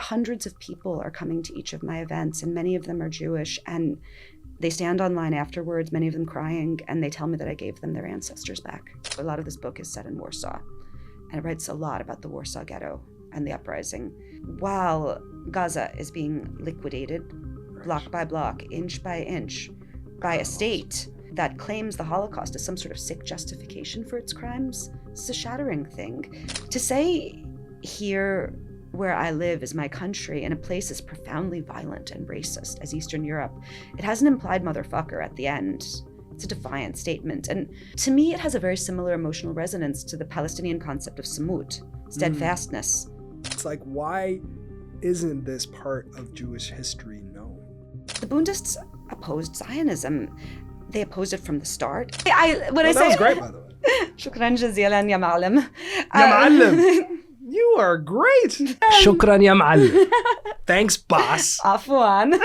hundreds of people are coming to each of my events, and many of them are Jewish, and they stand online afterwards, many of them crying, and they tell me that I gave them their ancestors back. A lot of this book is set in Warsaw, and it writes a lot about the Warsaw Ghetto and the uprising. While Gaza is being liquidated, block by block, inch by inch, by a state that claims the Holocaust as some sort of sick justification for its crimes, it's a shattering thing. To say here where I live is my country in a place as profoundly violent and racist as Eastern Europe, it has an implied motherfucker at the end. It's a defiant statement. And to me, it has a very similar emotional resonance to the Palestinian concept of samut, steadfastness. It's like, why isn't this part of Jewish history known? The Bundists opposed Zionism. They opposed it from the start. That was great, by the way. Shukran jazilan ya ma'alim. Ya ma'alim. You are great. Shukran ya ma'alim. Thanks, boss. Afwan.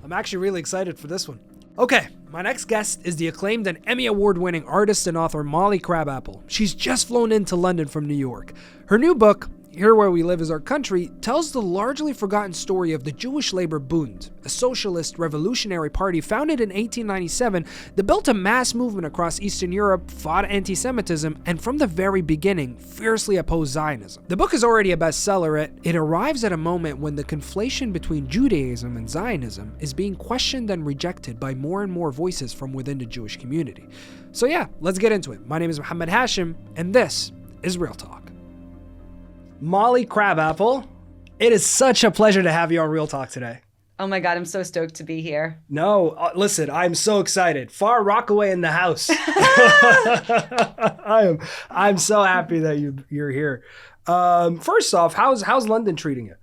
I'm actually really excited for this one. Okay, my next guest is the acclaimed and Emmy Award-winning artist and author Molly Crabapple. She's just flown into London from New York. Her new book, Here Where We Live Is Our Country, tells the largely forgotten story of the Jewish Labour Bund, a socialist revolutionary party founded in 1897 that built a mass movement across Eastern Europe, fought anti-Semitism, and from the very beginning, fiercely opposed Zionism. The book is already a bestseller. It arrives at a moment when the conflation between Judaism and Zionism is being questioned and rejected by more and more voices from within the Jewish community. So yeah, let's get into it. My name is Mohamed Hashem, and this is Real Talk. Molly Crabapple, it is such a pleasure to have you on Real Talk today. Oh my God, I'm so stoked to be here. No, listen, I'm so excited. Far Rockaway in the house. I'm so happy that you're here. First off, how's London treating you?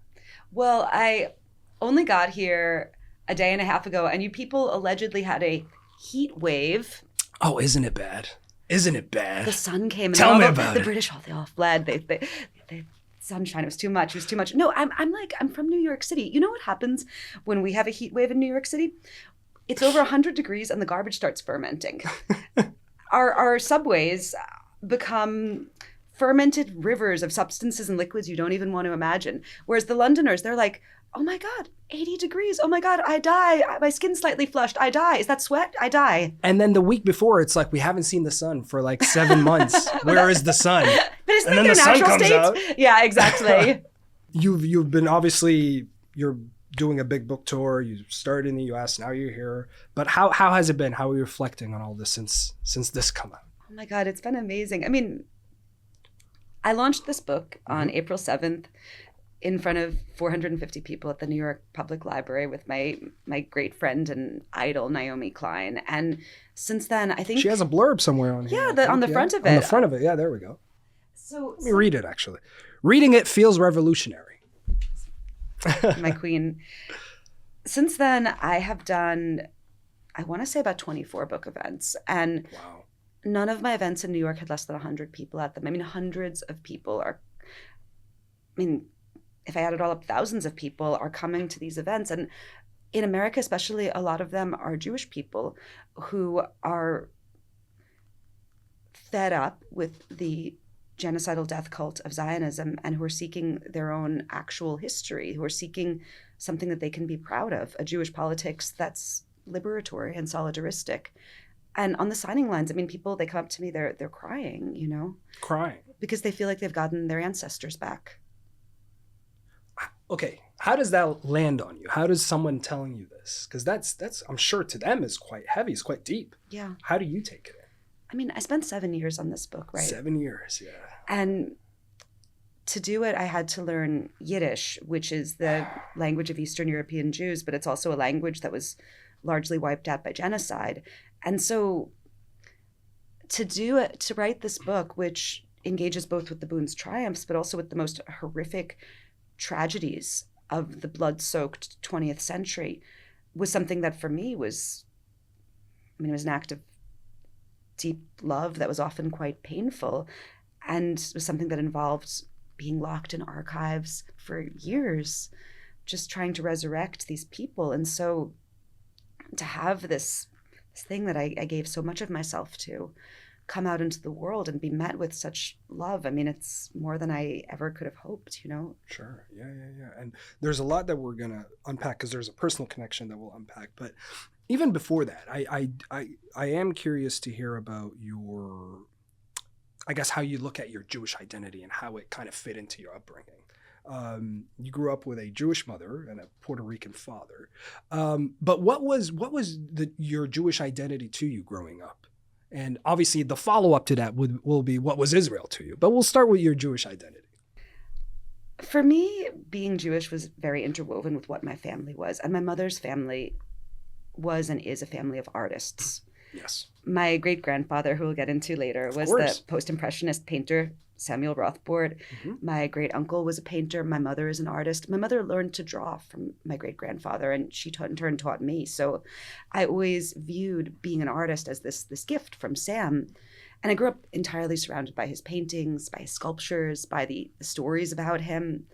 Well, I only got here a day and a half ago, and you people allegedly had a heat wave. Oh, isn't it bad? Isn't it bad? The sun came and Tell me about the it. British, they all fled. They sunshine, it was too much. No, I'm from New York City. You know what happens when we have a heat wave in New York City? It's over 100 degrees and the garbage starts fermenting. Our subways become fermented rivers of substances and liquids you don't even want to imagine. Whereas the Londoners, they're like, oh my God, 80 degrees. Oh my God, I die. My skin's slightly flushed. I die. Is that sweat? I die. And then the week before, it's like, we haven't seen the sun for like 7 months. Where is the sun? But isn't And that then their the sun natural comes state? out. Yeah, exactly. You've been, obviously, you're doing a big book tour. You started in the US, now you're here. But how has it been? How are you reflecting on all this since this come out? Oh my God, it's been amazing. I mean, I launched this book on April 7th in front of 450 people at the New York Public Library with my great friend and idol, Naomi Klein. And since then, I think... She has a blurb somewhere on here. Yeah, on the front of it. On the front of it, yeah, there we go. So Let me read it, actually. Reading it feels revolutionary. My queen. Since then, I have done, I want to say about 24 book events. And Wow. none of my events in New York had less than 100 people at them. I mean, hundreds of people are... if I added all up, thousands of people are coming to these events. And in America, especially, a lot of them are Jewish people who are fed up with the genocidal death cult of Zionism and who are seeking their own actual history, who are seeking something that they can be proud of, a Jewish politics that's liberatory and solidaristic. And on the signing lines, I mean, people, they come up to me, they're crying, you know? Crying. Because they feel like they've gotten their ancestors back. Okay, how does that land on you? How does someone telling you this? Because that's I'm sure to them is quite heavy, it's quite deep. Yeah. How do you take it in? I mean, I spent 7 years on this book, right? 7 years, yeah. And to do it, I had to learn Yiddish, which is the language of Eastern European Jews, but it's also a language that was largely wiped out by genocide. And so to write this book, which engages both with the Bund's triumphs, but also with the most horrific tragedies of the blood-soaked 20th century, was something that for me was, it was an act of deep love that was often quite painful, and was something that involved being locked in archives for years, just trying to resurrect these people. And so to have this thing that I gave so much of myself to come out into the world and be met with such love. I mean, it's more than I ever could have hoped, you know? Sure. Yeah. And there's a lot that we're going to unpack because there's a personal connection that we'll unpack. But even before that, I am curious to hear about your, I guess, how you look at your Jewish identity and how it kind of fit into your upbringing. You grew up with a Jewish mother and a Puerto Rican father. But what was your Jewish identity to you growing up? And obviously the follow-up to that will be what was Israel to you? But we'll start with your Jewish identity. For me, being Jewish was very interwoven with what my family was. And my mother's family was and is a family of artists. Yes. My great-grandfather, who we'll get into later, was the post-impressionist painter Samuel Rothbard. Mm-hmm. My great-uncle was a painter. My mother is an artist. My mother learned to draw from my great-grandfather, and she in turn taught me. So I always viewed being an artist as this gift from Sam. And I grew up entirely surrounded by his paintings, by his sculptures, by the stories about him,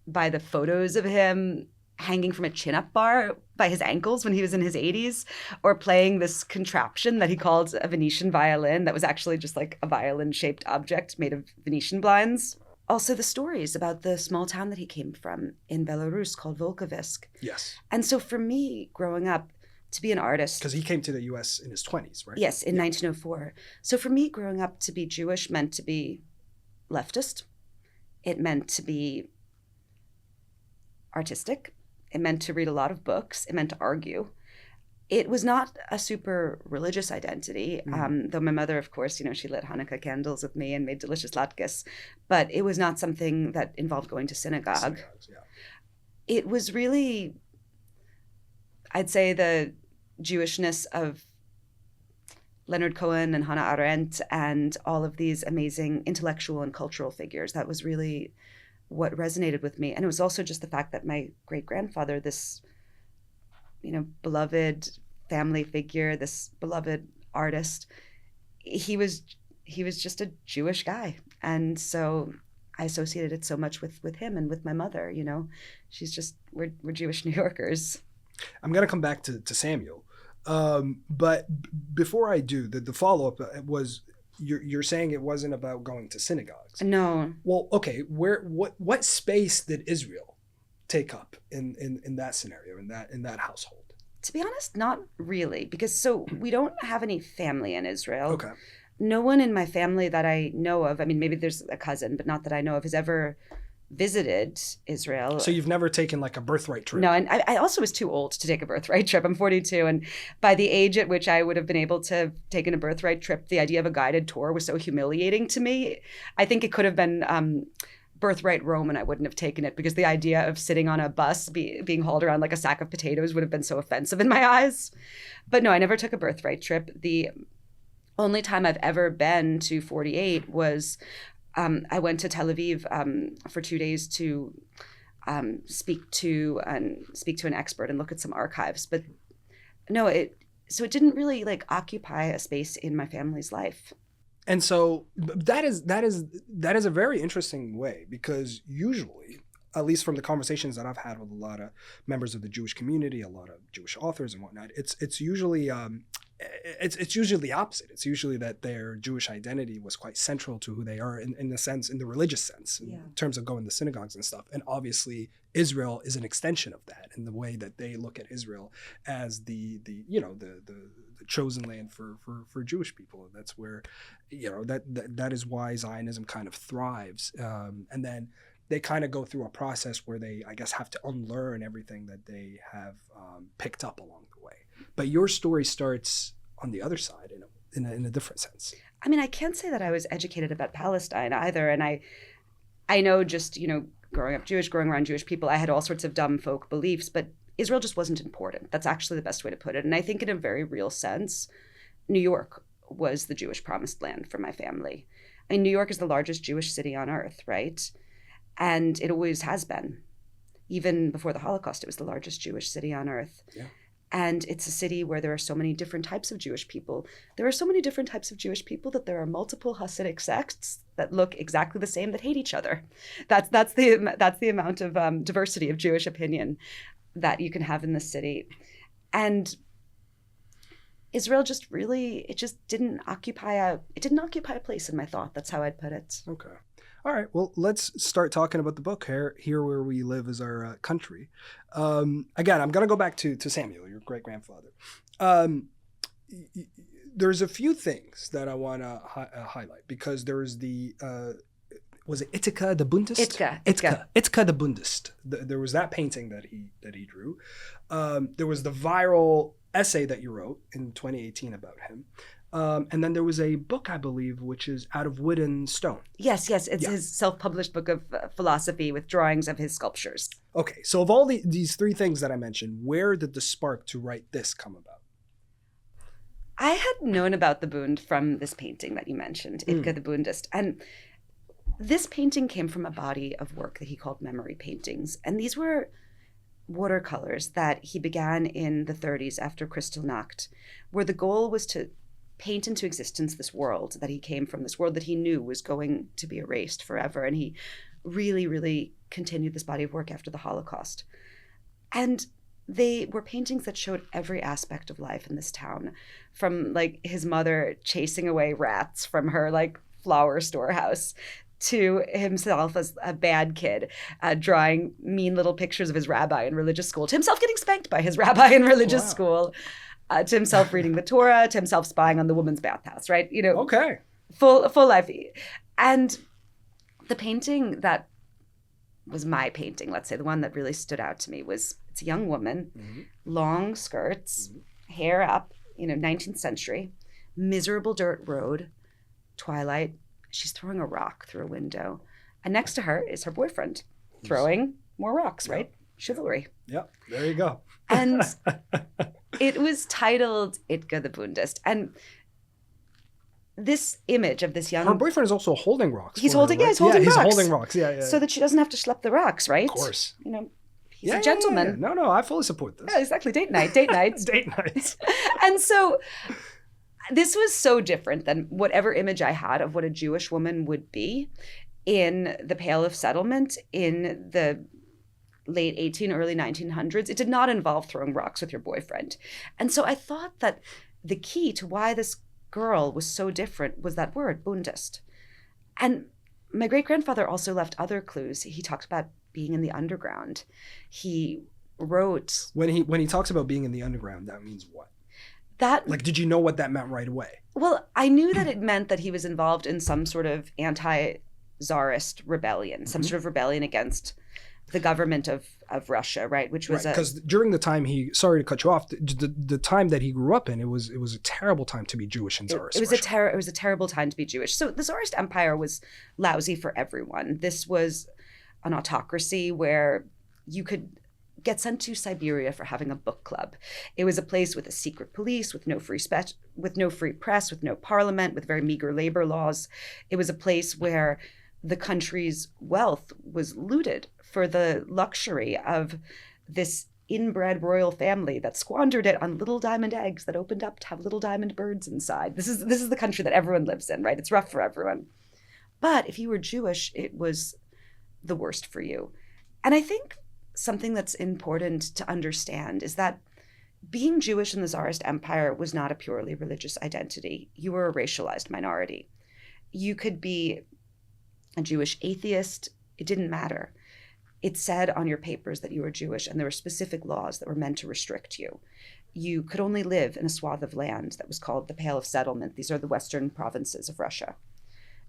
by the photos of him hanging from a chin-up bar by his ankles when he was in his 80s, or playing this contraption that he called a Venetian violin that was actually just like a violin-shaped object made of Venetian blinds. Also the stories about the small town that he came from in Belarus called Volkovisk. Yes. And so for me, growing up, to be an artist... Because he came to the U.S. in his 20s, right? Yes, in 1904. So for me, growing up, to be Jewish meant to be leftist. It meant to be artistic. It meant to read a lot of books. It meant to argue. It was not a super religious identity, though my mother, of course, you know, she lit Hanukkah candles with me and made delicious latkes. But it was not something that involved going to synagogue. Synagogues, yeah. It was really, I'd say, the Jewishness of Leonard Cohen and Hannah Arendt and all of these amazing intellectual and cultural figures. That was really what resonated with me. And it was also just the fact that my great-grandfather, this, you know, beloved family figure, this beloved artist, he was just a Jewish guy. And so I associated it so much with him and with my mother, you know. She's just, we're Jewish New Yorkers. I'm going to come back to Samuel. But before I do, the follow-up was, you're saying it wasn't about going to synagogues. No. Well, okay. What space did Israel take up in that scenario, in that household? To be honest, not really, because so we don't have any family in Israel. Okay. No one in my family that I know of, I mean, maybe there's a cousin, but not that I know of, has ever visited Israel. So you've never taken like a birthright trip? No, and I also was too old to take a birthright trip. I'm 42, and by the age at which I would have been able to have taken a birthright trip, the idea of a guided tour was so humiliating to me. I think it could have been birthright Rome, and I wouldn't have taken it, because the idea of sitting on a bus being hauled around like a sack of potatoes would have been so offensive in my eyes. But no, I never took a birthright trip. The only time I've ever been to 48 was I went to Tel Aviv for 2 days to speak to an expert and look at some archives. But no, it didn't really like occupy a space in my family's life. And so that is a very interesting way, because usually, at least from the conversations that I've had with a lot of members of the Jewish community, a lot of Jewish authors and whatnot, it's usually it's usually the opposite. It's usually that their Jewish identity was quite central to who they are in the sense, in the religious sense, in terms of going to synagogues and stuff. And obviously Israel is an extension of that, in the way that they look at Israel as the chosen land for Jewish people. That's where, you know, that is why Zionism kind of thrives. And then they kind of go through a process where they, I guess, have to unlearn everything that they have picked up along the way. But your story starts on the other side in a different sense. I mean, I can't say that I was educated about Palestine either. And I know, just, you know, growing up Jewish, growing around Jewish people, I had all sorts of dumb folk beliefs, but Israel just wasn't important. That's actually the best way to put it. And I think in a very real sense, New York was the Jewish promised land for my family. I mean, New York is the largest Jewish city on earth, right? And it always has been. Even before the Holocaust, it was the largest Jewish city on earth. Yeah. And it's a city where there are so many different types of Jewish people. There are so many different types of Jewish people that there are multiple Hasidic sects that look exactly the same, that hate each other. That's the amount of diversity of Jewish opinion that you can have in the city. And Israel just really, it didn't occupy a place in my thought. That's how I'd put it. Okay. All right. Well, let's start talking about the book, Here Where We Live Is Our Country. Again, I'm going to go back to Samuel, your great-grandfather. There's a few things that I want to highlight, because there's the, was it Itzhak the Bundist? Itzhak the Bundist. There was that painting that he drew. There was the viral essay that you wrote in 2018 about him. And then there was a book, I believe, which is Out of Wood and Stone. Yes. It's his self-published book of philosophy with drawings of his sculptures. Okay. So of all these three things that I mentioned, where did the spark to write this come about? I had known about the Bund from this painting that you mentioned, Itzhak the Bundist. And this painting came from a body of work that he called memory paintings. And these were watercolors that he began in the 30s after Kristallnacht, where the goal was to paint into existence this world that he came from, this world that he knew was going to be erased forever. And he really, really continued this body of work after the Holocaust. And they were paintings that showed every aspect of life in this town, from like his mother chasing away rats from her like flower storehouse, to himself as a bad kid, drawing mean little pictures of his rabbi in religious school, to himself getting spanked by his rabbi in religious school, to himself reading the Torah, to himself spying on the woman's bathhouse, right? Okay. Full life. And the painting that was my painting, let's say, the one that really stood out to me was, it's a young woman, long skirts, hair up, 19th century, miserable dirt road, twilight. She's throwing a rock through a window. And next to her is her boyfriend throwing more rocks, right? Chivalry. Yep, there you go. And it was titled Itzhak the Bundist. And this image of this young... Her boyfriend is also holding rocks. He's holding rocks. He's holding rocks, yeah. So that she doesn't have to schlep the rocks, right? Of course. He's a gentleman. Yeah. No, I fully support this. Yeah, exactly. Date night. Date nights. And so... this was so different than whatever image I had of what a Jewish woman would be in the Pale of Settlement in the late 1800s, early 1900s. It did not involve throwing rocks with your boyfriend. And so I thought that the key to why this girl was so different was that word, Bundist. And my great-grandfather also left other clues. He talked about being in the underground. He wrote... When he talks about being in the underground, that means what? Did you know what that meant right away? Well, I knew that it meant that he was involved in some sort of anti-Tsarist rebellion, some sort of rebellion against the government of Russia, right? Which was because during the time sorry to cut you off, the time that he grew up in, it was a terrible time to be Jewish in Tsarist Russia. It was a terrible time to be Jewish. So the Tsarist Empire was lousy for everyone. This was an autocracy where you could get sent to Siberia for having a book club. It was a place with a secret police, with no free press, with no parliament, with very meager labor laws. It was a place where the country's wealth was looted for the luxury of this inbred royal family that squandered it on little diamond eggs that opened up to have little diamond birds inside. This is the country that everyone lives in, right? It's rough for everyone. But if you were Jewish, it was the worst for you. And I think something that's important to understand is that being Jewish in the Tsarist Empire was not a purely religious identity. You were a racialized minority. You could be a Jewish atheist. It didn't matter. It said on your papers that you were Jewish, and there were specific laws that were meant to restrict you. You could only live in a swath of land that was called the Pale of Settlement. These are the western provinces of Russia.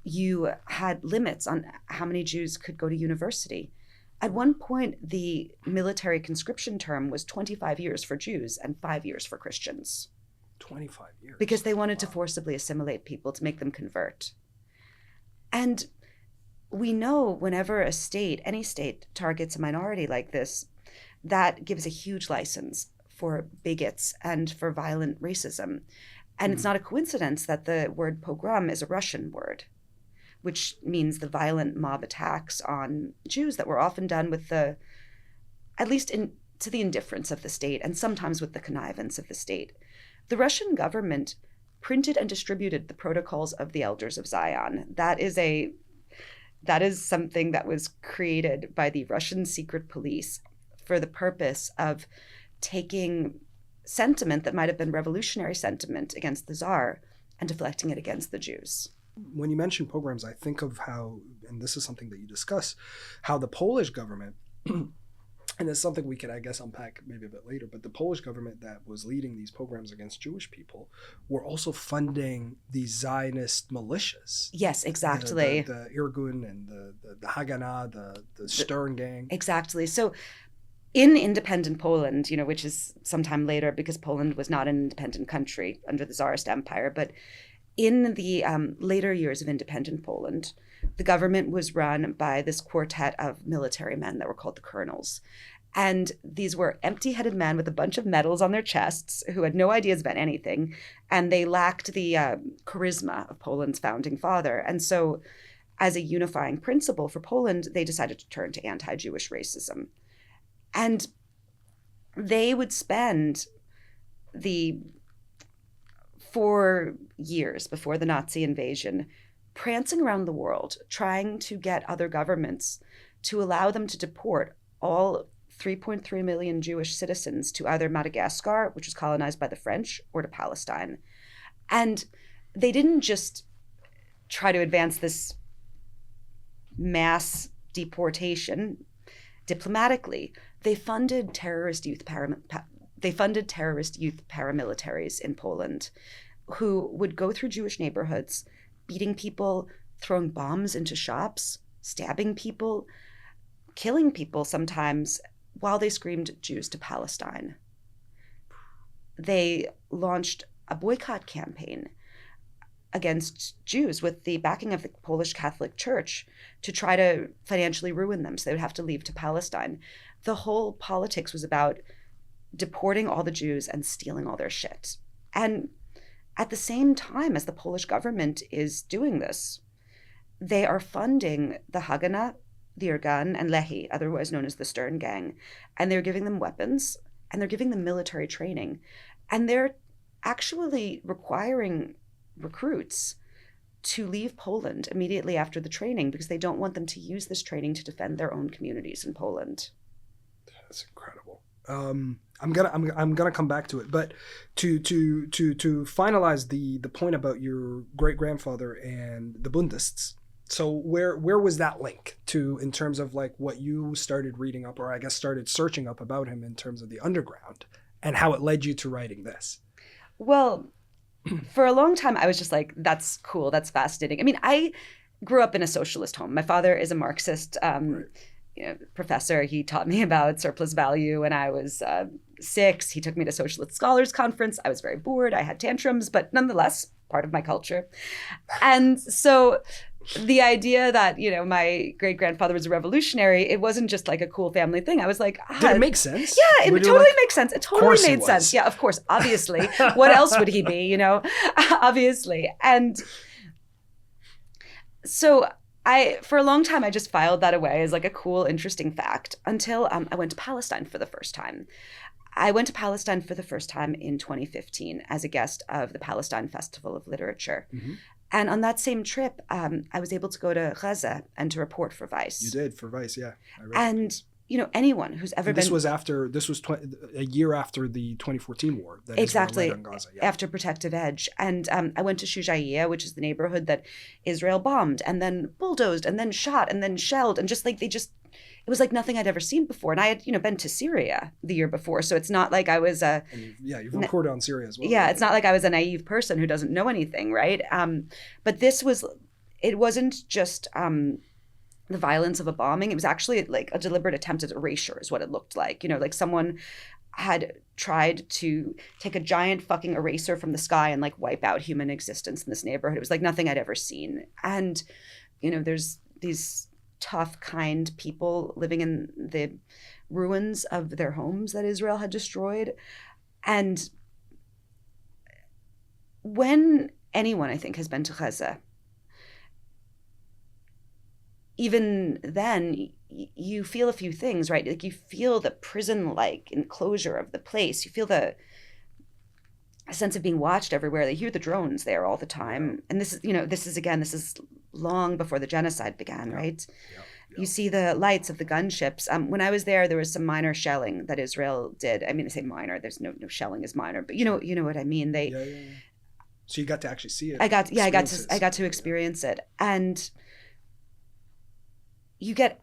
You had limits on how many Jews could go to university. At one point, the military conscription term was 25 years for Jews and 5 years for Christians. 25 years? Because they wanted to forcibly assimilate people, to make them convert. And we know whenever any state targets a minority like this, that gives a huge license for bigots and for violent racism. And it's not a coincidence that the word pogrom is a Russian word, which means the violent mob attacks on Jews that were often done with to the indifference of the state, and sometimes with the connivance of the state. The Russian government printed and distributed the protocols of the Elders of Zion. That is something that was created by the Russian secret police for the purpose of taking sentiment that might have been revolutionary sentiment against the Tsar and deflecting it against the Jews. When you mention pogroms, I think of how, and this is something that you discuss, how the Polish government, and it's something we could, I guess, unpack maybe a bit later, but the Polish government that was leading these pogroms against Jewish people were also funding these Zionist militias. Yes, exactly. The Irgun and the Haganah, the Stern Gang. Exactly. So in independent Poland, which is sometime later because Poland was not an independent country under the Tsarist Empire, but in the later years of independent Poland, the government was run by this quartet of military men that were called the colonels. And these were empty-headed men with a bunch of medals on their chests who had no ideas about anything, and they lacked the charisma of Poland's founding father. And so as a unifying principle for Poland, they decided to turn to anti-Jewish racism. And they would spend the 4 years before the Nazi invasion prancing around the world, trying to get other governments to allow them to deport all 3.3 million Jewish citizens to either Madagascar, which was colonized by the French, or to Palestine. And they didn't just try to advance this mass deportation diplomatically. They funded terrorist youth paramilitaries in Poland who would go through Jewish neighborhoods, beating people, throwing bombs into shops, stabbing people, killing people sometimes while they screamed Jews to Palestine. They launched a boycott campaign against Jews with the backing of the Polish Catholic Church to try to financially ruin them so they would have to leave to Palestine. The whole politics was about deporting all the Jews and stealing all their shit. And at the same time as the Polish government is doing this, they are funding the Haganah, the Irgun, and Lehi, otherwise known as the Stern Gang. And they're giving them weapons, and they're giving them military training. And they're actually requiring recruits to leave Poland immediately after the training because they don't want them to use this training to defend their own communities in Poland. That's incredible. I'm gonna come back to it, but to finalize the point about your great grandfather and the Bundists. So where was that link to in terms of like what you started reading up, or I guess started searching up about him in terms of the underground, and how it led you to writing this? Well, for a long time I was just like, that's cool, that's fascinating. I mean, I grew up in a socialist home. My father is a Marxist Right. Professor. He taught me about surplus value when I was 6. He took me to Socialist Scholars Conference. I was very bored. I had tantrums, but nonetheless, part of my culture. And so the idea that, my great-grandfather was a revolutionary, it wasn't just like a cool family thing. I was like, Did it make sense? Yeah, it totally makes sense. It totally made sense. Yeah, of course, obviously. What else would he be, obviously. And so for a long time, I just filed that away as like a cool, interesting fact until I went to Palestine for the first time. I went to Palestine for the first time in 2015 as a guest of the Palestine Festival of Literature. Mm-hmm. And on that same trip, I was able to go to Gaza and to report for Vice. You did, for Vice, yeah. I read and anyone who's ever this been... was a year after the 2014 war. That exactly, Israel led on Gaza, yeah. After Protective Edge. And I went to Shujaiya, which is the neighborhood that Israel bombed and then bulldozed and then shot and then shelled. And it was like nothing I'd ever seen before. And I had, been to Syria the year before. So it's not like I was you've reported on Syria as well. Yeah, it's not like I was a naive person who doesn't know anything, right? But it wasn't just the violence of a bombing. It was actually like a deliberate attempt at erasure is what it looked like. Like someone had tried to take a giant fucking eraser from the sky and like wipe out human existence in this neighborhood. It was like nothing I'd ever seen. And, there's these tough, kind people living in the ruins of their homes that Israel had destroyed. And when anyone, I think, has been to Gaza, even then, you feel a few things, right? Like you feel the prison-like enclosure of the place. You feel a sense of being watched everywhere. They hear the drones there all the time. And this is long before the genocide began, right? You see the lights of the gunships. When I was there was some minor shelling that Israel did. I mean, I say minor. There's no shelling is minor, but you know what I mean. So you got to actually see it. I got to experience it, and you get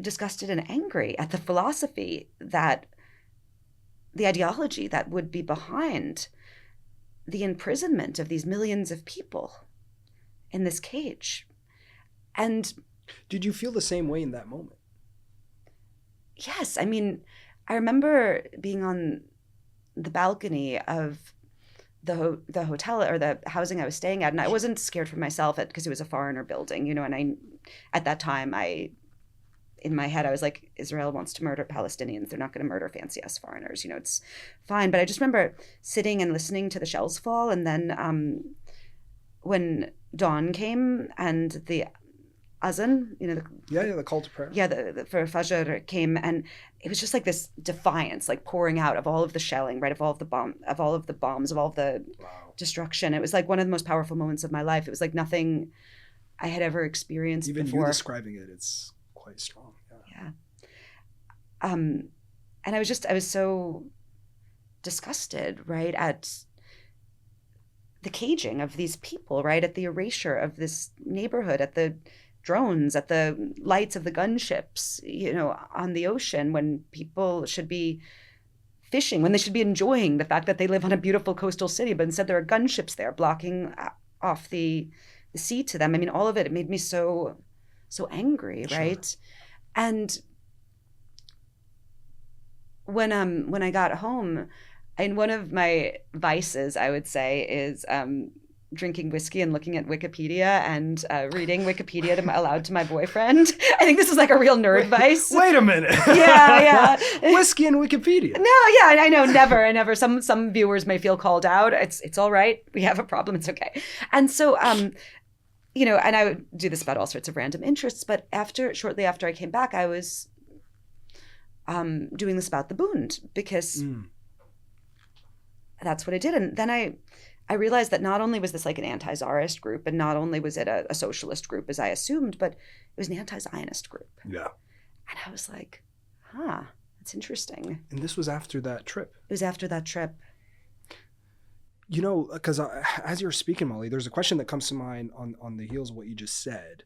disgusted and angry at the philosophy that the ideology that would be behind the imprisonment of these millions of people in this cage. And did you feel the same way in that moment? Yes. I mean, I remember being on the balcony of the hotel or the housing I was staying at, and I wasn't scared for myself because it was a foreigner building, and at that time, in my head, I was like, Israel wants to murder Palestinians. They're not going to murder fancy ass foreigners. It's fine. But I just remember sitting and listening to the shells fall. And then when dawn came and the azan, the call to prayer. Yeah, the for Fajr came, and it was just like this defiance, like pouring out of all of the shelling, right? Of all of the bombs, of all of the destruction. It was like one of the most powerful moments of my life. It was like nothing I had ever experienced before. Even you describing it, it's quite strong. Yeah. And I was so disgusted, right, at the caging of these people, right, at the erasure of this neighborhood, at the drones, at the lights of the gunships, on the ocean, when people should be fishing, when they should be enjoying the fact that they live on a beautiful coastal city, but instead there are gunships there blocking off the sea to them. I mean, all of it made me so angry, right? Sure. And when I got home, and one of my vices, I would say, is drinking whiskey and looking at Wikipedia and reading Wikipedia aloud to my boyfriend. I think this is like a real nerd vice. Wait a minute. Yeah. Whiskey and Wikipedia. No, yeah, I know, never. Some viewers may feel called out. It's all right. We have a problem. It's okay. And so, and I would do this about all sorts of random interests. But shortly after I came back, I was doing this about the Bund because that's what I did. And then I realized that not only was this like an anti-Tsarist group, and not only was it a socialist group as I assumed, but it was an anti-Zionist group. Yeah. And I was like, that's interesting. And this was after that trip. It was after that trip. Because as you're speaking, Molly, there's a question that comes to mind on the heels of what you just said.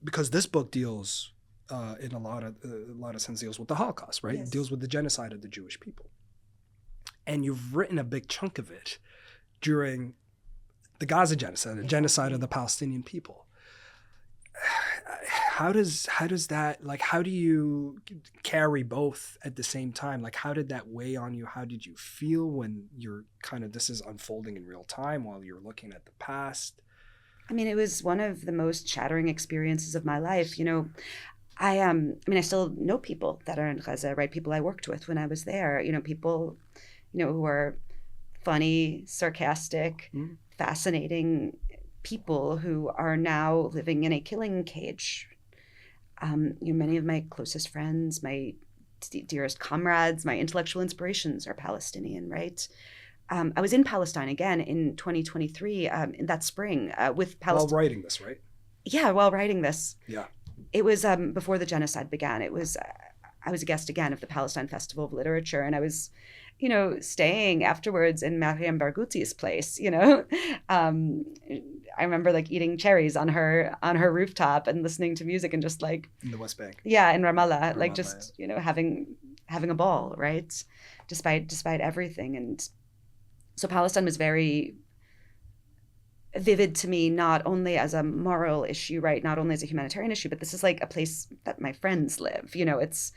Because this book deals, in a lot of sense, deals with the Holocaust, right? Yes. It deals with the genocide of the Jewish people. And you've written a big chunk of it during the Gaza genocide, the genocide of the Palestinian people. How does that, like, how do you carry both at the same time? Like, how did that weigh on you? How did you feel when you're this is unfolding in real time while you're looking at the past? I mean, it was one of the most shattering experiences of my life. I still know people that are in Gaza, right? People I worked with when I was there, people, who are funny, sarcastic, fascinating people who are now living in a killing cage. Many of my closest friends, my dearest comrades, my intellectual inspirations are Palestinian, right? I was in Palestine again in 2023, in that spring, with Palestine. While writing this, right? Yeah, while writing this. Yeah. It was before the genocide began. It was, I was a guest again of the Palestine Festival of Literature, and I was, staying afterwards in Mariam Barghouti's place, I remember like eating cherries on her rooftop and listening to music and just like in the West Bank. Yeah, in Ramallah, like just having a ball, right? Despite everything. And so Palestine was very vivid to me, not only as a moral issue, right? Not only as a humanitarian issue, but this is like a place that my friends live. It's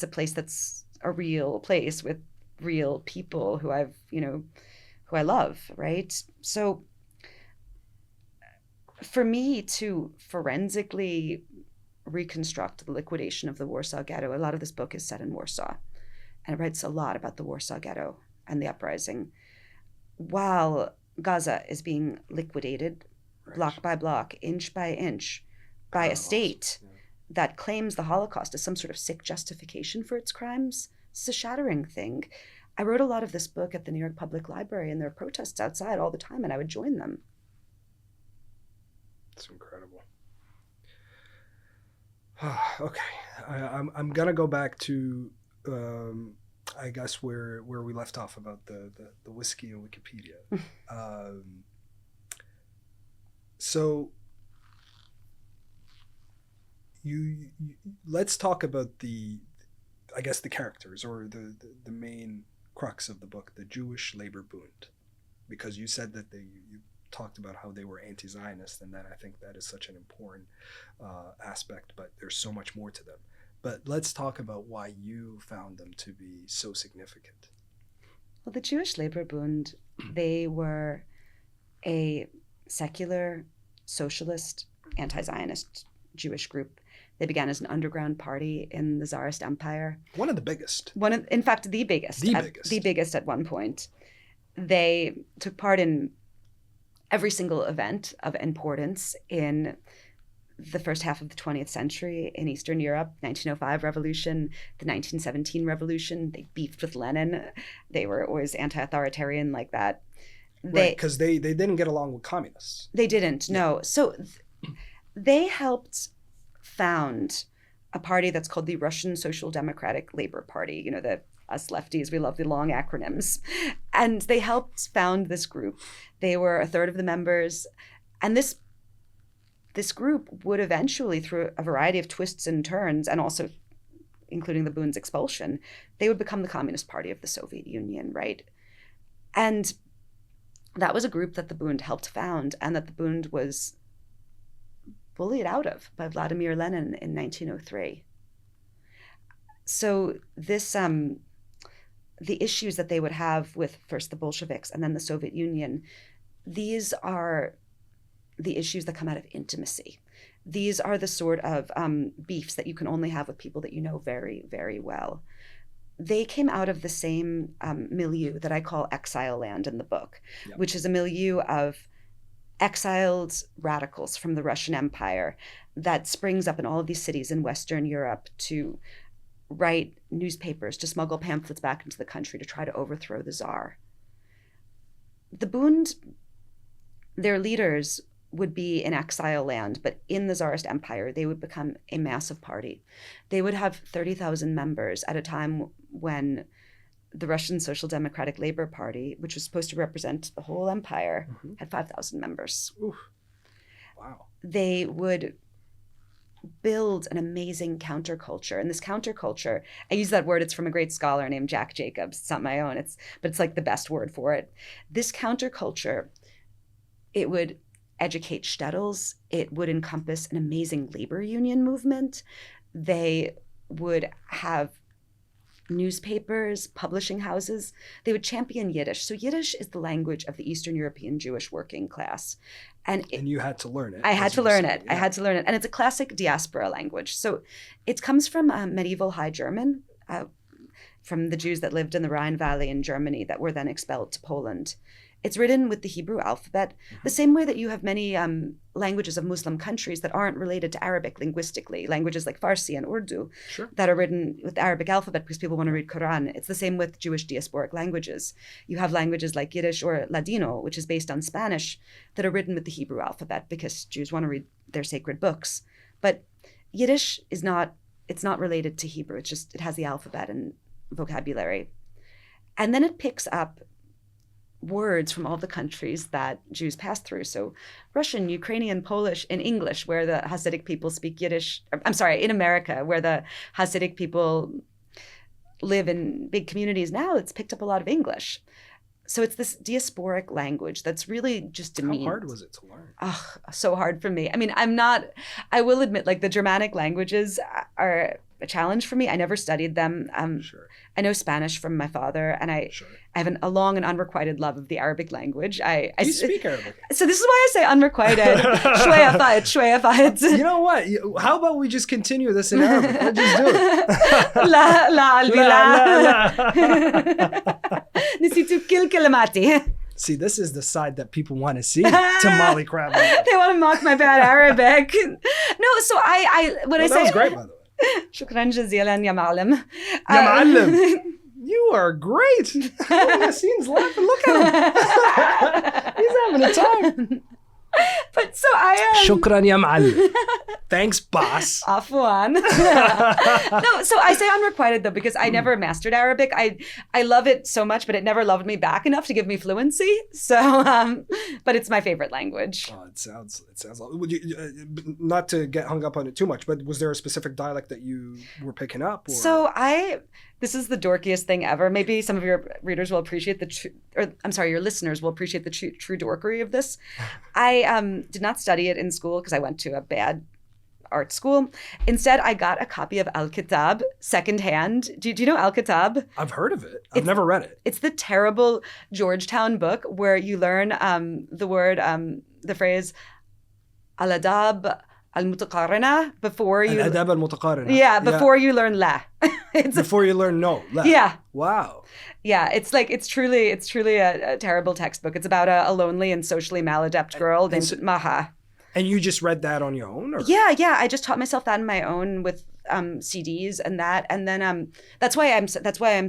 a place that's a real place with real people who I love, right? So for me to forensically reconstruct the liquidation of the Warsaw Ghetto, a lot of this book is set in Warsaw, and it writes a lot about the Warsaw Ghetto and the uprising, while Gaza is being liquidated, right, block by block, inch by inch, by a state that claims the Holocaust as some sort of sick justification for its crimes. It's a shattering thing. I wrote a lot of this book at the New York Public Library, and there were protests outside all the time, and I would join them. It's incredible. Okay, I'm gonna go back to I guess where we left off about the whiskey and Wikipedia. So you let's talk about the characters, or the main crux of the book, the Jewish Labour Bund, because you said that you talked about how they were anti-Zionist, and that I think that is such an important aspect, but there's so much more to them. But let's talk about why you found them to be so significant. Well, the Jewish Labour Bund, they were a secular, socialist, anti-Zionist Jewish group. They began as an underground party in the Tsarist Empire. One of the biggest. In fact, the biggest. The biggest at one point. They took part in every single event of importance in the first half of the 20th century in Eastern Europe. 1905 revolution, the 1917 revolution. They beefed with Lenin. They were always anti-authoritarian like that. Right, because they didn't get along with communists. They didn't, no. So they helped found a party that's called the Russian Social Democratic Labour Party. You know, us lefties, we love the long acronyms. And they helped found this group. They were a third of the members. And this group would eventually, through a variety of twists and turns, and also including the Bund's expulsion, they would become the Communist Party of the Soviet Union, right? And that was a group that the Bund helped found, and that the Bund was bullied out of by Vladimir Lenin in 1903. So this, the issues that they would have with first the Bolsheviks and then the Soviet Union, these are the issues that come out of intimacy. These are the sort of beefs that you can only have with people that you know very, very well. They came out of the same milieu that I call exile land in the book, yep, which is a milieu of exiled radicals from the Russian Empire that springs up in all of these cities in Western Europe to write newspapers, to smuggle pamphlets back into the country to try to overthrow the Tsar. The Bund, their leaders would be in exile land, but in the Tsarist Empire, they would become a massive party. They would have 30,000 members at a time when the Russian Social Democratic Labour Party, which was supposed to represent the whole empire, mm-hmm, had 5,000 members. Oof. Wow. They would build an amazing counterculture. And this counterculture, I use that word, it's from a great scholar named Jack Jacobs. It's not my own, but it's like the best word for it. This counterculture, it would educate shtetls. It would encompass an amazing labor union movement. They would have newspapers, publishing houses. They would champion Yiddish. So Yiddish is the language of the Eastern European Jewish working class. And you had to learn it. I had to learn it. Yeah. I had to learn it. And it's a classic diaspora language. So it comes from medieval High German, from the Jews that lived in the Rhine Valley in Germany that were then expelled to Poland. It's written with the Hebrew alphabet, the same way that you have many languages of Muslim countries that aren't related to Arabic linguistically, languages like Farsi and Urdu, sure, that are written with the Arabic alphabet because people want to read Quran. It's the same with Jewish diasporic languages. You have languages like Yiddish or Ladino, which is based on Spanish, that are written with the Hebrew alphabet because Jews want to read their sacred books. But Yiddish it's not related to Hebrew. It's just, it has the alphabet and vocabulary. And then it picks up words from all the countries that Jews passed through. So Russian, Ukrainian, Polish, and English, where the Hasidic people speak Yiddish. In America, where the Hasidic people live in big communities now, it's picked up a lot of English. So it's this diasporic language that's really just demeaned. How hard was it to learn? Oh, so hard for me. I mean, I will admit, like, the Germanic languages are a challenge for me. I never studied them. Sure. I know Spanish from my father, and I have a long and unrequited love of the Arabic language. Do you speak Arabic? So this is why I say unrequited. Shwaya fayed. You know what? How about we just continue this in Arabic? Let's just do it. La Nisitu kil kalamati. See, this is the side that people want to see to Molly Crabapple. They want to mock my bad Arabic. No, so that was great, by the way. Shukran jazilan ya ma'alim. Ya ma'alim. You are great. Yassine's laughing. Look at him. He's having a time. But so I Shukran ya ma'allim. Thanks, boss. Afwan. No, so I say unrequited though because I never mastered Arabic. I love it so much, but it never loved me back enough to give me fluency. So, but it's my favorite language. Oh, it sounds. Would you, not to get hung up on it too much, but was there a specific dialect that you were picking up? Or? So this is the dorkiest thing ever. Maybe some of your readers will appreciate your listeners will appreciate the true dorkery of this. I did not study it in school because I went to a bad art school. Instead, I got a copy of Al-Kitab secondhand. Do you know Al-Kitab? I've heard of it. I've never read it. It's the terrible Georgetown book where you learn the phrase al-adab al-mutaqarrina before you... Al-adab al-mutaqarrina. Yeah, before you learn la. Before you learn no. La. Yeah. Wow. Yeah, it's truly a terrible textbook. It's about a lonely and socially maladept girl named Maha. And you just read that on your own? Or? Yeah. I just taught myself that on my own with CDs and that, and then that's why I'm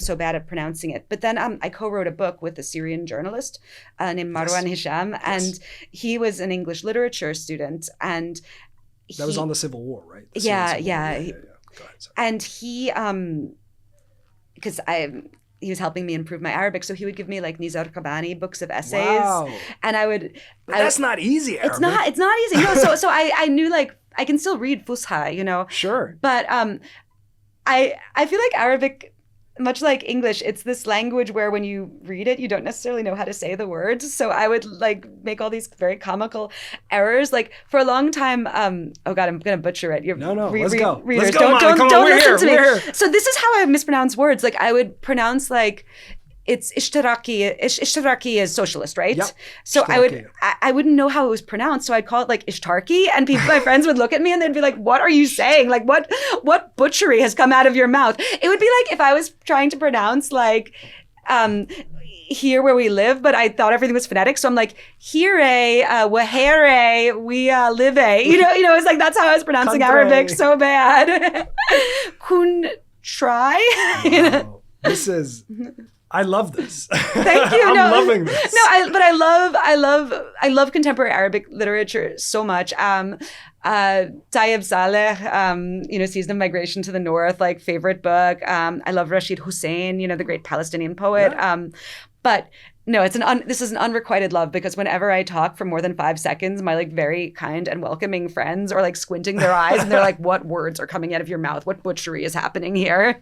so bad at pronouncing it. But then I co-wrote a book with a Syrian journalist named Mohamed Hashem, and he was an English literature student, and that was on the Civil War, right? Yeah. Go ahead, and he because he was helping me improve my Arabic, so he would give me like Nizar Qabani books of essays, and I would. But that's not easy. Arabic. It's not easy. No, so I knew like I can still read Fusha, you know. Sure. But I feel like Arabic, much like English, it's this language where when you read it, you don't necessarily know how to say the words. So I would like make all these very comical errors. Like for a long time, oh God, I'm gonna butcher it. No, let's go. Readers, let's go, don't listen to me. We're here. So this is how I mispronounce words. Like I would pronounce like it's ishtiraki. Ishtiraki is socialist, right? Yep. So I wouldn't know how it was pronounced, so I'd call it like ishtarki, and my friends would look at me and they'd be like, "What are you saying? Like what butchery has come out of your mouth?" It would be like if I was trying to pronounce like here where we live, but I thought everything was phonetic, so I'm like here wahere we live you know it's like that's how I was pronouncing Arabic so bad. Kun try. Wow. This is. I love this. Thank you. I'm loving this. No, I love contemporary Arabic literature so much. Tayyib Saleh, Season of Migration to the North, like favorite book. I love Rashid Hussein, the great Palestinian poet. Yeah. But no, this is an unrequited love because whenever I talk for more than 5 seconds, my like very kind and welcoming friends are like squinting their eyes and they're like, "What words are coming out of your mouth? What butchery is happening here?"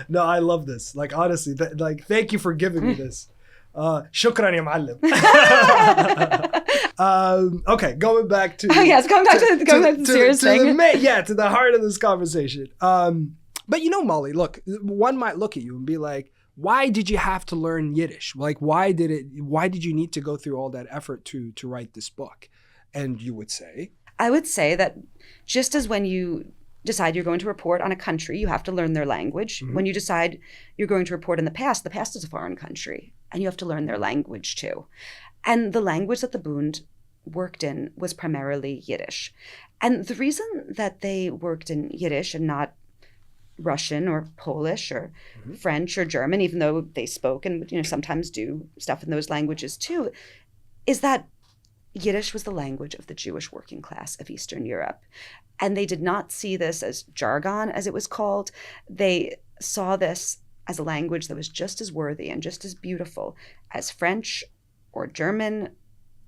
No, I love this. Like, honestly, thank you for giving me this. Shukran ya ma'allim. Okay, going back to... yes, going back to the serious thing. To the heart of this conversation. But Molly, look, one might look at you and be like, why did you have to learn Yiddish? Like, why did you need to go through all that effort to write this book? And you would say? I would say that just as when you decide you're going to report on a country, you have to learn their language. Mm-hmm. When you decide you're going to report in the past is a foreign country, and you have to learn their language too. And the language that the Bund worked in was primarily Yiddish. And the reason that they worked in Yiddish and not Russian or Polish or mm-hmm. French or German, even though they spoke and sometimes do stuff in those languages too, is that Yiddish was the language of the Jewish working class of Eastern Europe. And they did not see this as jargon, as it was called. They saw this as a language that was just as worthy and just as beautiful as French or German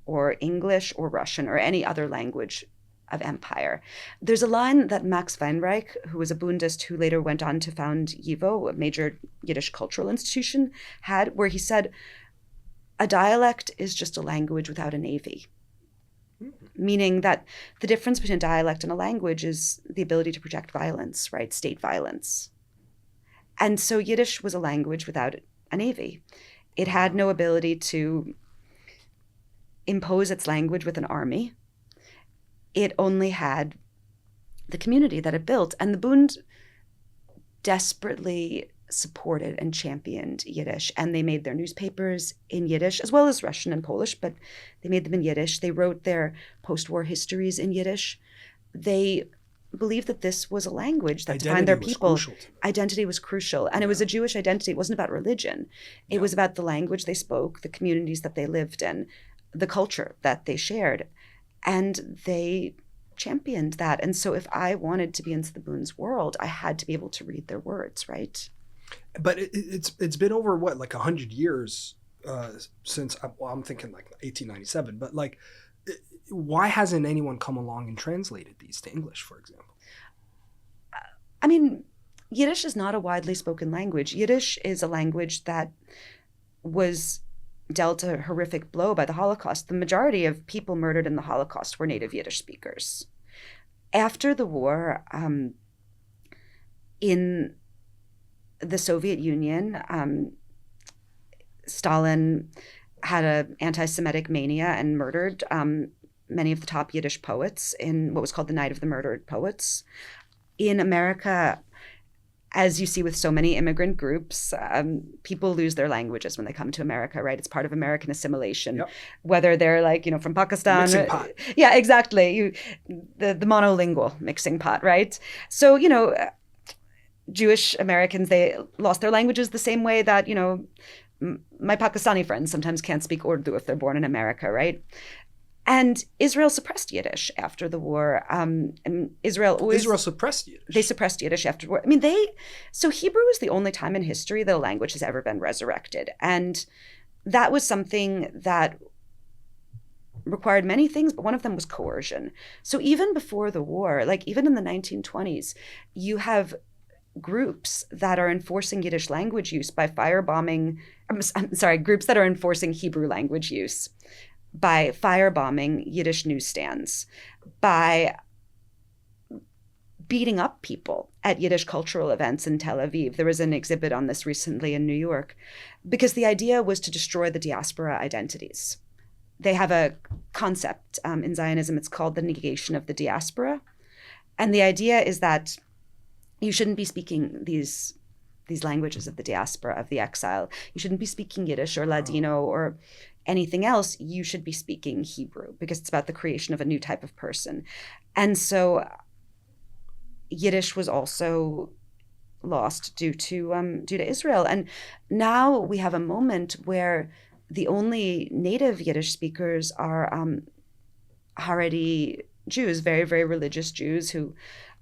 or English or Russian or any other language of empire. There's a line that Max Weinreich, who was a Bundist who later went on to found YIVO, a major Yiddish cultural institution, had, where he said, "A dialect is just a language without a navy." Meaning that the difference between a dialect and a language is the ability to project violence, right? State violence. And so Yiddish was a language without a navy. It had no ability to impose its language with an army. It only had the community that it built. And the Bund desperately supported and championed Yiddish, and they made their newspapers in Yiddish as well as Russian and Polish, but they made them in Yiddish. They wrote their post-war histories in Yiddish. They believed that this was a language that defined their people. Identity was crucial, and it was a Jewish identity. It wasn't about religion. It was about the language they spoke, the communities that they lived in, the culture that they shared. And they championed that. And so if I wanted to be into the Bund's world, I had to be able to read their words, right? But it's been over, what, like 100 years since, well, I'm thinking like 1897, but like, why hasn't anyone come along and translated these to English, for example? I mean, Yiddish is not a widely spoken language. Yiddish is a language that was dealt a horrific blow by the Holocaust. The majority of people murdered in the Holocaust were native Yiddish speakers. After the war, in the Soviet Union, Stalin had an anti-Semitic mania and murdered many of the top Yiddish poets in what was called the Night of the Murdered Poets. In America, as you see with so many immigrant groups, people lose their languages when they come to America, right? It's part of American assimilation, yep. Whether they're like, from Pakistan. Mixing pot. Yeah, exactly. The monolingual mixing pot, right? So, Jewish Americans, they lost their languages the same way that, my Pakistani friends sometimes can't speak Urdu if they're born in America, right? And Israel suppressed Yiddish after the war. And Israel suppressed Yiddish. They suppressed Yiddish after the war. So Hebrew is the only time in history that a language has ever been resurrected. And that was something that required many things, but one of them was coercion. So even before the war, like even in the 1920s, you have groups that are enforcing Yiddish language use by firebombing, groups that are enforcing Hebrew language use by firebombing Yiddish newsstands, by beating up people at Yiddish cultural events in Tel Aviv. There was an exhibit on this recently in New York, because the idea was to destroy the diaspora identities. They have a concept in Zionism, it's called the negation of the diaspora. And the idea is that you shouldn't be speaking these languages of the diaspora, of the exile. You shouldn't be speaking Yiddish or Ladino or anything else. You should be speaking Hebrew, because it's about the creation of a new type of person. And so Yiddish was also lost due to Israel. And now we have a moment where the only native Yiddish speakers are Haredi Jews, very, very religious Jews who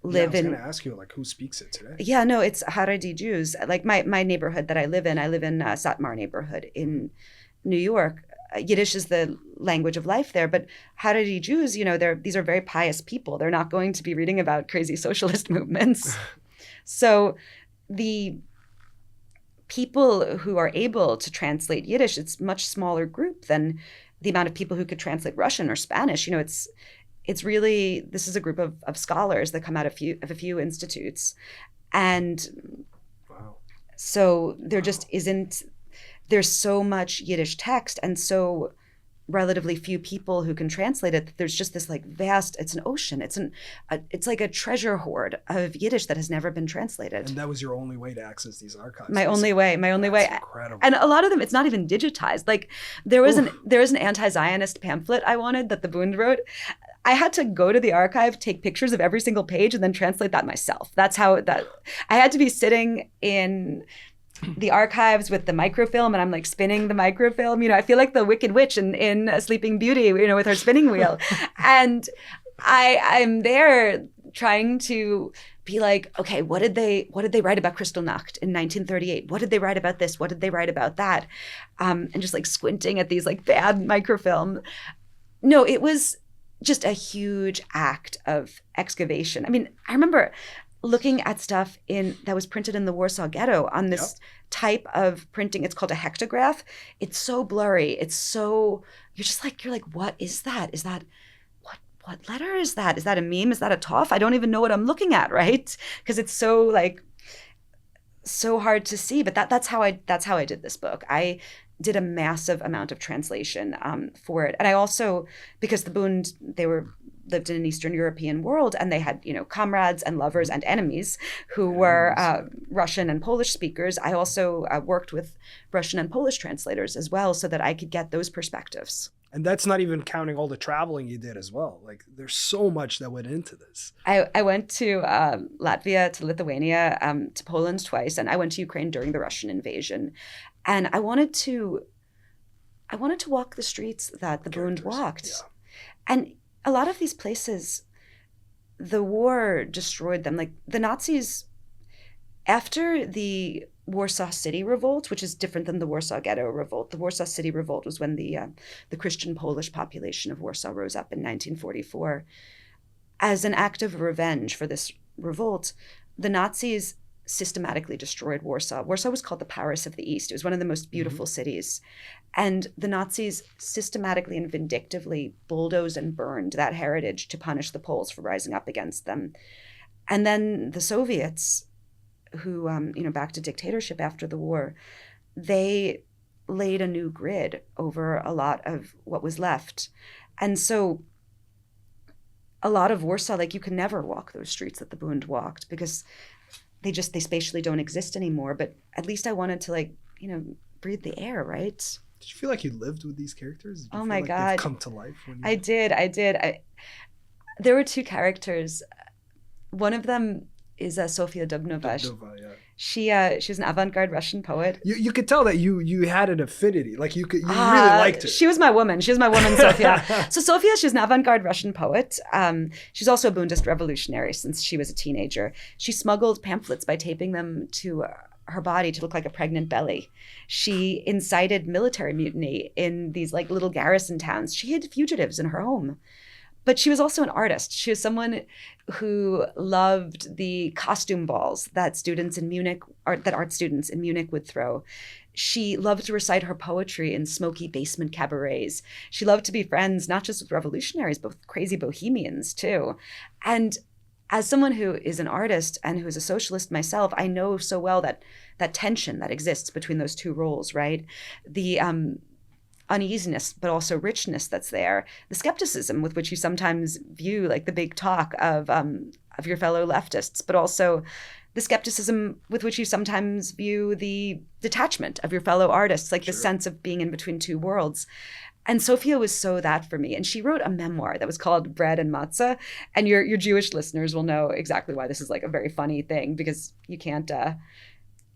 live in... I was going to ask you, like, who speaks it today? Yeah, no, it's Haredi Jews. Like my neighborhood that I live in Satmar neighborhood in New York. Yiddish is the language of life there, but Haredi Jews, these are very pious people. They're not going to be reading about crazy socialist movements. So the people who are able to translate Yiddish, it's a much smaller group than the amount of people who could translate Russian or Spanish. It's really, this is a group of scholars that come out of a few institutes. And wow. So there just isn't, there's so much Yiddish text and so relatively few people who can translate it. There's just this like vast, it's an ocean. It's like a treasure hoard of Yiddish that has never been translated. And that was your only way to access these archives. My only way. That's incredible. And a lot of them, it's not even digitized. Like there was an anti-Zionist pamphlet I wanted that the Bund wrote. I had to go to the archive, take pictures of every single page, and then translate that myself. That's how I had to be sitting in the archives with the microfilm, and I'm like spinning the microfilm. I feel like the Wicked Witch in Sleeping Beauty, with her spinning wheel. And I'm there trying to be like, okay, what did they write about Kristallnacht in 1938? What did they write about this? What did they write about that? And just like squinting at these like bad microfilm. No, it was just a huge act of excavation. I mean, I remember looking at stuff that was printed in the Warsaw Ghetto on this type of printing. It's called a hectograph. It's so blurry. It's so, you're like, what is that? Is that, what letter is that? Is that a meme? Is that a toff? I don't even know what I'm looking at, right? Because it's so hard to see. But that's how I did this book. I did a massive amount of translation for it. And I also, because the Bund, they lived in an Eastern European world, and they had, comrades and lovers and enemies who were Russian and Polish speakers. I also worked with Russian and Polish translators as well, so that I could get those perspectives. And that's not even counting all the traveling you did as well. Like, there's so much that went into this. I went to Latvia, to Lithuania, to Poland twice, and I went to Ukraine during the Russian invasion. And I wanted to walk the streets that the Bund walked. Yeah. And a lot of these places, the war destroyed them. Like the Nazis, after the Warsaw City Revolt, which is different than the Warsaw Ghetto Revolt. The Warsaw City Revolt was when the Christian Polish population of Warsaw rose up in 1944. As an act of revenge for this revolt, the Nazis systematically destroyed Warsaw. Warsaw was called the Paris of the East. It was one of the most beautiful cities. And the Nazis systematically and vindictively bulldozed and burned that heritage to punish the Poles for rising up against them. And then the Soviets, who, backed a dictatorship after the war, they laid a new grid over a lot of what was left. And so a lot of Warsaw, like you can never walk those streets that the Bund walked because they spatially don't exist anymore. But at least I wanted to breathe the air, right? Did you feel like you lived with these characters? Oh my God. They've come to life? I did. There were two characters. One of them is Sofia Dubnova. Yeah. She was an avant-garde Russian poet. You could tell that you had an affinity. Like you really liked her. She was my woman, Sofia. So Sofia, she's an avant-garde Russian poet. She's also a Bundist revolutionary since she was a teenager. She smuggled pamphlets by taping them to her body to look like a pregnant belly. She incited military mutiny in these like little garrison towns. She hid fugitives in her home. But she was also an artist. She was someone who loved the costume balls that art students in Munich would throw. She loved to recite her poetry in smoky basement cabarets. She loved to be friends, not just with revolutionaries, but with crazy bohemians too. And as someone who is an artist and who is a socialist myself, I know so well that tension that exists between those two roles, right? The uneasiness, but also richness that's there. The skepticism with which you sometimes view like the big talk of your fellow leftists, but also the skepticism with which you sometimes view the detachment of your fellow artists, like the sense of being in between two worlds. And Sofia was so that for me. And she wrote a memoir that was called Bread and Matzah. And your Jewish listeners will know exactly why this is like a very funny thing, because you can't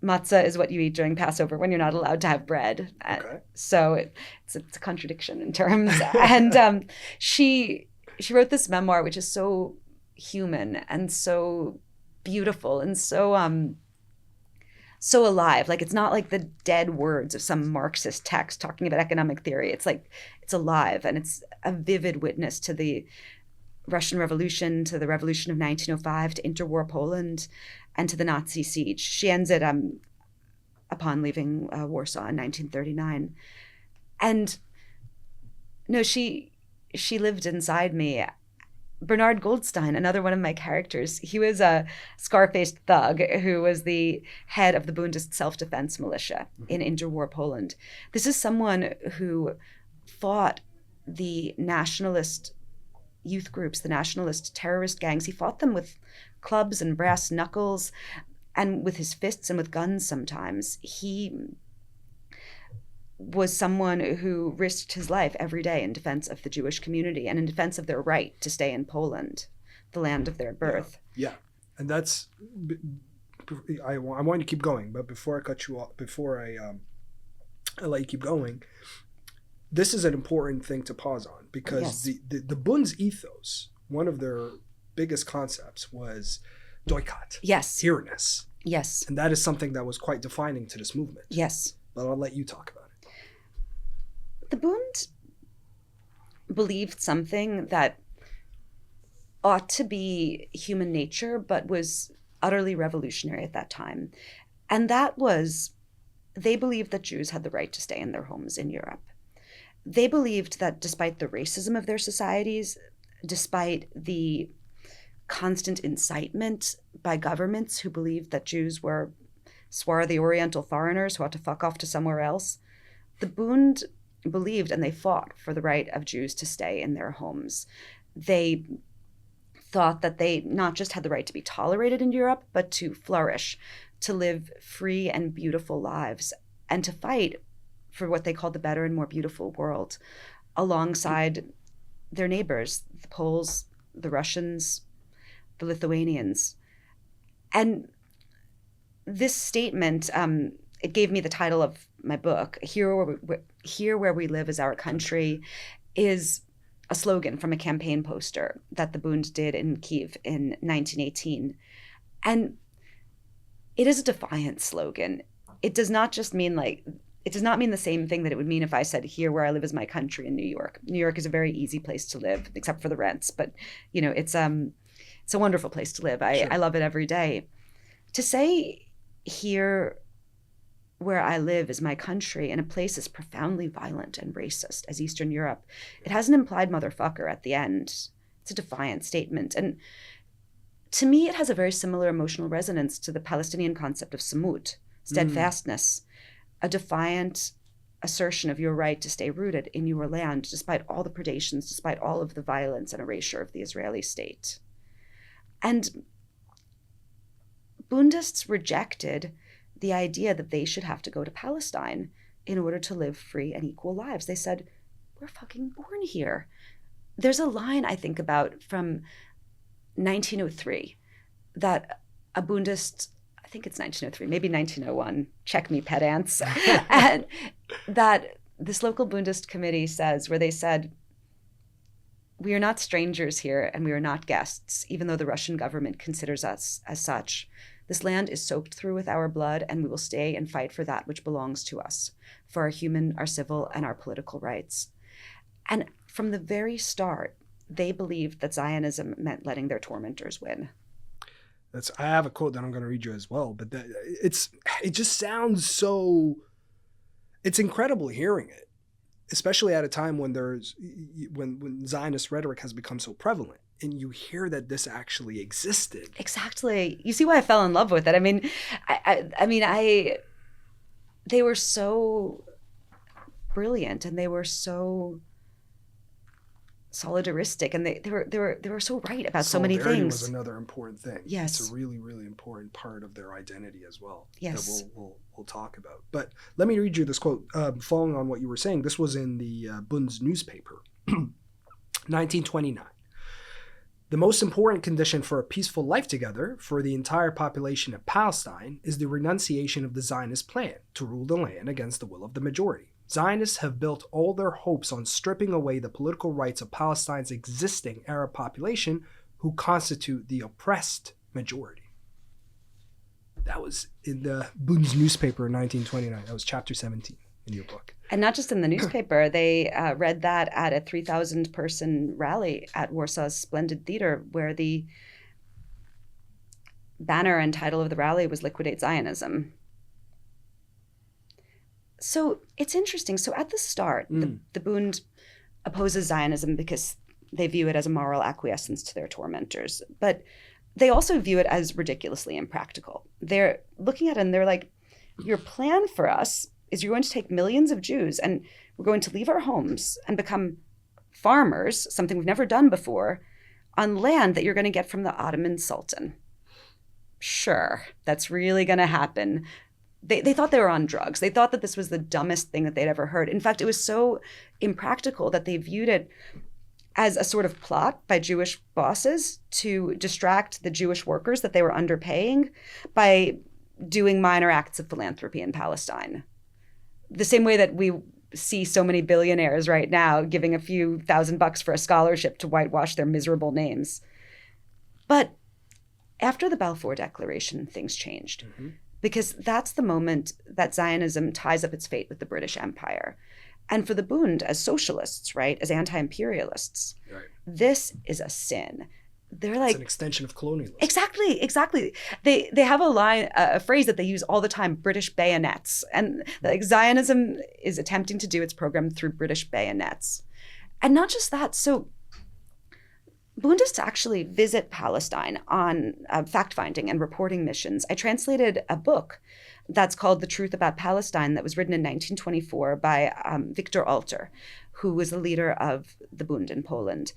matzah is what you eat during Passover when you're not allowed to have bread. Okay. So it's a contradiction in terms. And she wrote this memoir, which is so human and so beautiful and so alive. Like it's not like the dead words of some Marxist text talking about economic theory. It's like it's alive, and it's a vivid witness to the Russian Revolution, to the Revolution of 1905, to interwar Poland, and to the Nazi siege. She ends it upon leaving Warsaw in 1939. And no, she lived inside me. Bernard Goldstein, another one of my characters, he was a scar-faced thug who was the head of the Bundist self-defense militia in interwar Poland. This is someone who fought the nationalist youth groups, the nationalist terrorist gangs. He fought them with clubs and brass knuckles and with his fists and with guns sometimes. He was someone who risked his life every day in defense of the Jewish community and in defense of their right to stay in Poland, the land of their birth. Yeah. And that's, I want you to keep going, but before I cut you off, before I let you keep going, this is an important thing to pause on, because the Bund's ethos, one of their biggest concepts was boycott. Yes. Hereness. Yes. And that is something that was quite defining to this movement. Yes. But I'll let you talk about it. The Bund believed something that ought to be human nature, but was utterly revolutionary at that time. And that was, they believed that Jews had the right to stay in their homes in Europe. They believed that despite the racism of their societies, despite the constant incitement by governments who believed that Jews were swarthy Oriental foreigners who ought to fuck off to somewhere else, the Bund believed and they fought for the right of Jews to stay in their homes. They thought that they not just had the right to be tolerated in Europe, but to flourish, to live free and beautiful lives, and to fight for what they called the better and more beautiful world alongside their neighbors, the Poles, the Russians, the Lithuanians. And this statement, it gave me the title of my book, Here Where We Live Is Our Country, is a slogan from a campaign poster that the Bund did in Kyiv in 1918. And it is a defiant slogan. It does not just mean it does not mean the same thing that it would mean if I said, here where I live is my country in New York. New York is a very easy place to live, except for the rents. But, it's a wonderful place to live. Sure. I love it every day. To say here where I live is my country in a place as profoundly violent and racist as Eastern Europe, it has an implied motherfucker at the end. It's a defiant statement. And to me, it has a very similar emotional resonance to the Palestinian concept of samut, steadfastness, a defiant assertion of your right to stay rooted in your land, despite all the predations, despite all of the violence and erasure of the Israeli state. And Bundists rejected the idea that they should have to go to Palestine in order to live free and equal lives. They said, we're fucking born here. There's a line I think about from 1903 that a Bundist, I think it's 1903, maybe 1901, check me pedants, and that this local Bundist committee says, where they said, we are not strangers here and we are not guests, even though the Russian government considers us as such. This land is soaked through with our blood, and we will stay and fight for that which belongs to us, for our human, our civil, and our political rights. And from the very start, they believed that Zionism meant letting their tormentors win. I have a quote that I'm going to read you as well, but it just sounds so, it's incredible hearing it, especially at a time when when Zionist rhetoric has become so prevalent. And you hear that this actually existed. Exactly. You see why I fell in love with it. I mean, they were so brilliant, and they were so solidaristic, and they were so right about so many things. Solidarity was another important thing. Yes. It's a really, really important part of their identity as well. Yes. That we'll talk about. But let me read you this quote. Following on what you were saying, this was in the Bund's newspaper, 1929. The most important condition for a peaceful life together for the entire population of Palestine is the renunciation of the Zionist plan to rule the land against the will of the majority. Zionists have built all their hopes on stripping away the political rights of Palestine's existing Arab population, who constitute the oppressed majority. That was in the Bund's newspaper in 1929. That was chapter 17 in your book. And not just in the newspaper, they read that at a 3,000-person rally at Warsaw's Splendid Theater, where the banner and title of the rally was Liquidate Zionism. So it's interesting. So at the start, the Bund opposes Zionism because they view it as a moral acquiescence to their tormentors. But they also view it as ridiculously impractical. They're looking at it and they're like, your plan for us is you're going to take millions of Jews and we're going to leave our homes and become farmers, something we've never done before, on land that you're going to get from the Ottoman Sultan. Sure, that's really going to happen. They thought they were on drugs. They thought that this was the dumbest thing that they'd ever heard. In fact, it was so impractical that they viewed it as a sort of plot by Jewish bosses to distract the Jewish workers that they were underpaying by doing minor acts of philanthropy in Palestine. The same way that we see so many billionaires right now giving a few $1,000 for a scholarship to whitewash their miserable names. But after the Balfour Declaration, things changed. Mm-hmm. Because that's the moment that Zionism ties up its fate with the British Empire. And for the Bund, as socialists, right, as anti-imperialists, right, this is a sin. They're like, it's an extension of colonialism. Exactly. They have a phrase that they use all the time, British bayonets. And like Zionism is attempting to do its program through British bayonets. And not just that. So Bundists actually visit Palestine on fact-finding and reporting missions. I translated a book that's called The Truth About Palestine that was written in 1924 by Victor Alter, who was the leader of the Bund in Poland.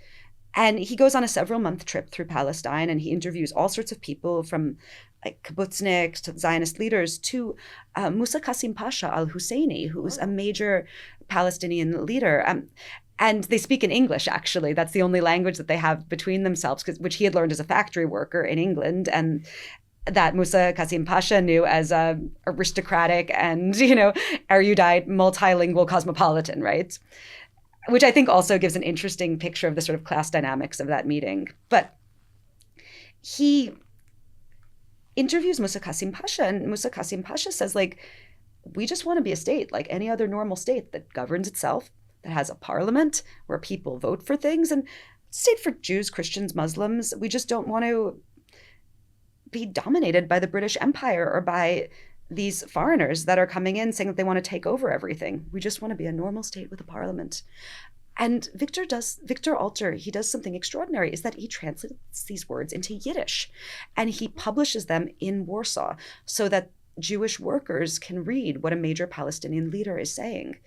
And he goes on a several-month trip through Palestine, and he interviews all sorts of people from like kibbutzniks to Zionist leaders to Musa Qasim Pasha al-Husseini, who was a major Palestinian leader. And they speak in English, actually. That's the only language that they have between themselves, which he had learned as a factory worker in England, and that Musa Qasim Pasha knew as a aristocratic and, erudite, multilingual cosmopolitan, right? which I think also gives an interesting picture of the sort of class dynamics of that meeting. But he interviews Musa Qasim Pasha, and Musa Qasim Pasha says, like, we just want to be a state like any other normal state that governs itself, that has a parliament where people vote for things, and state for Jews, Christians, Muslims. We just don't want to be dominated by the British Empire or by these foreigners that are coming in saying that they want to take over everything. We just want to be a normal state with a parliament. And Victor Alter, he does something extraordinary, is that he translates these words into Yiddish, and he publishes them in Warsaw so that Jewish workers can read what a major Palestinian leader is saying.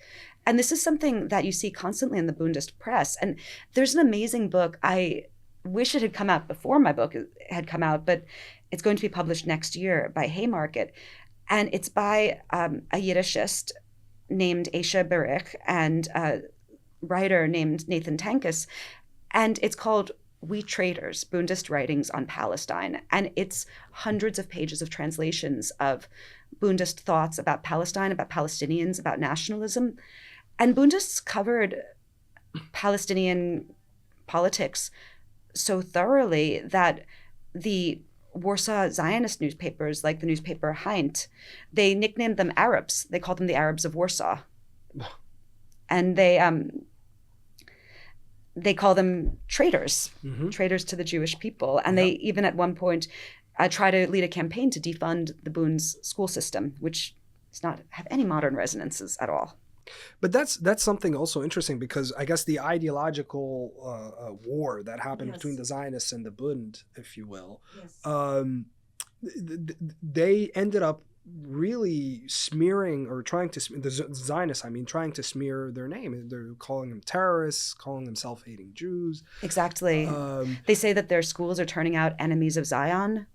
And this is something that you see constantly in the Bundist press. And there's an amazing book. I wish it had come out before my book had come out, but it's going to be published next year by Haymarket. And it's by a Yiddishist named Aisha Berich and a writer named Nathan Tankis. And it's called We Traitors, Bundist Writings on Palestine. And it's hundreds of pages of translations of Bundist thoughts about Palestine, about Palestinians, about nationalism. And Bundists covered Palestinian politics so thoroughly that the Warsaw Zionist newspapers, like the newspaper Heint, they nicknamed them Arabs. They called them the Arabs of Warsaw. And they call them traitors, traitors to the Jewish people. And they even at one point try to lead a campaign to defund the Bund's school system, which does not have any modern resonances at all. But that's something also interesting, because I guess the ideological war that happened between the Zionists and the Bund, if you will, they ended up really smearing, or trying to, the Zionists, trying to smear their name. They're calling them terrorists, calling them self-hating Jews. Exactly. They say that their schools are turning out enemies of Zion.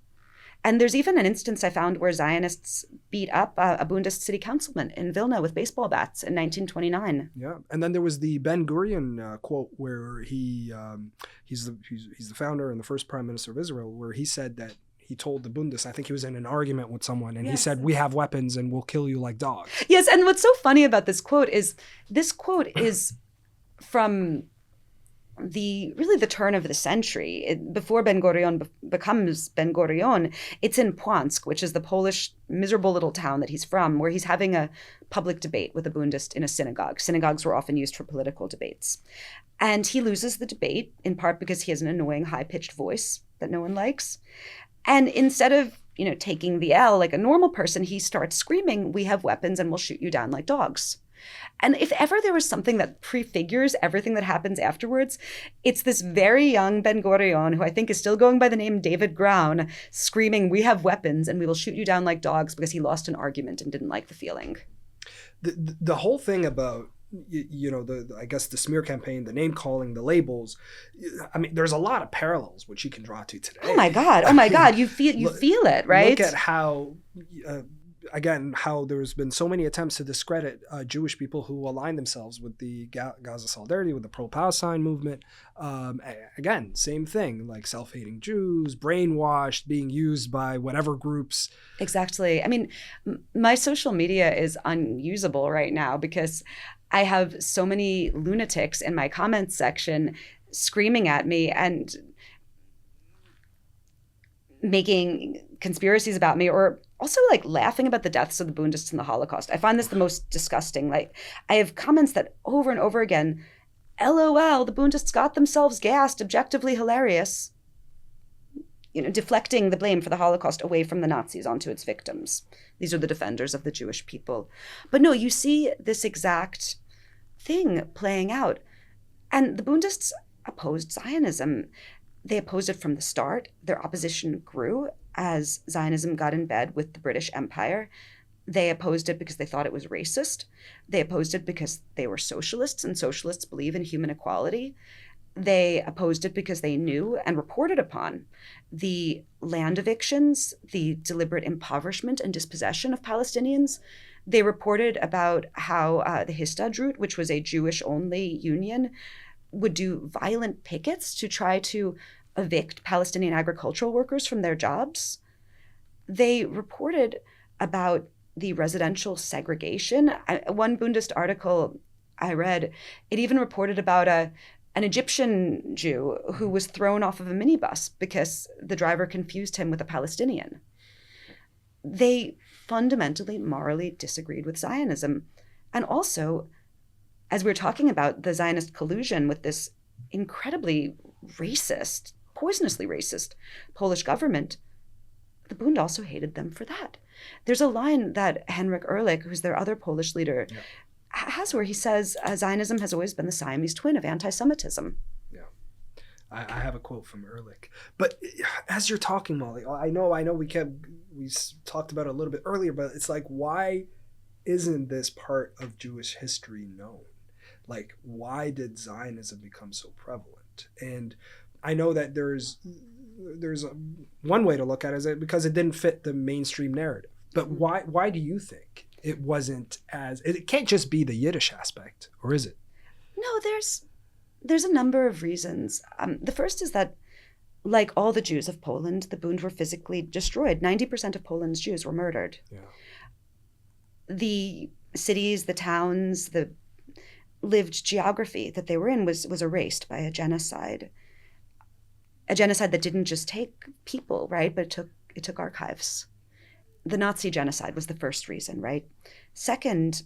And there's even an instance I found where Zionists beat up a Bundist city councilman in Vilna with baseball bats in 1929. Yeah, and then there was the Ben Gurion quote where he's the founder and the first prime minister of Israel, where he said that he told the Bundists, I think he was in an argument with someone, and he said, "We have weapons and we'll kill you like dogs." Yes, and what's so funny about this quote is from the turn of the century. Before Ben Gurion becomes Ben Gurion, it's in Płonsk, which is the Polish miserable little town that he's from, where he's having a public debate with a Bundist in a synagogue. Synagogues were often used for political debates. And he loses the debate, in part because he has an annoying high-pitched voice that no one likes. And instead of, taking the L like a normal person, he starts screaming, "We have weapons and we'll shoot you down like dogs." And if ever there was something that prefigures everything that happens afterwards, it's this very young Ben Gurion, who I think is still going by the name David Grown, screaming, "We have weapons and we will shoot you down like dogs," because he lost an argument and didn't like the feeling. The whole thing about, I guess the smear campaign, the name calling, the labels, there's a lot of parallels which you can draw to today. Oh my God. You feel it, right? Look at how, again, how there's been so many attempts to discredit Jewish people who align themselves with the Gaza solidarity, with the pro-Palestine movement. Again, same thing, like self-hating Jews, brainwashed, being used by whatever groups. Exactly. My social media is unusable right now because I have so many lunatics in my comments section screaming at me and making conspiracies about me, or also like laughing about the deaths of the Bundists and the Holocaust. I find this the most disgusting. Like, I have comments that over and over again, LOL, the Bundists got themselves gassed, objectively hilarious. Deflecting the blame for the Holocaust away from the Nazis onto its victims. These are the defenders of the Jewish people. But no, you see this exact thing playing out. And the Bundists opposed Zionism. They opposed it from the start. Their opposition grew as Zionism got in bed with the British Empire. They opposed it because they thought it was racist. They opposed it because they were socialists, and socialists believe in human equality. They opposed it because they knew and reported upon the land evictions, the deliberate impoverishment and dispossession of Palestinians. They reported about how the Histadrut, which was a Jewish-only union, would do violent pickets to try to evict Palestinian agricultural workers from their jobs. They reported about the residential segregation. One Bundist article I read, it even reported about an Egyptian Jew who was thrown off of a minibus because the driver confused him with a Palestinian. They fundamentally, morally disagreed with Zionism. And also, as we were talking about the Zionist collusion with this incredibly racist, poisonously racist Polish government, the Bund also hated them for that. There's a line that Henryk Ehrlich, who's their other Polish leader, has where he says, Zionism has always been the Siamese twin of anti-Semitism. Yeah. I have a quote from Ehrlich. But as you're talking, Molly, I know we talked about it a little bit earlier, but it's like, why isn't this part of Jewish history known? Like, why did Zionism become so prevalent? And I know that there's one way to look at it is because it didn't fit the mainstream narrative. But why do you think it wasn't as... It can't just be the Yiddish aspect, or is it? No, there's a number of reasons. The first is that, like all the Jews of Poland, the Bund were physically destroyed. 90% of Poland's Jews were murdered. Yeah. The cities, the towns, the lived geography that they were in was erased by a genocide. A genocide that didn't just take people, right? But it took archives. The Nazi genocide was the first reason, right? Second,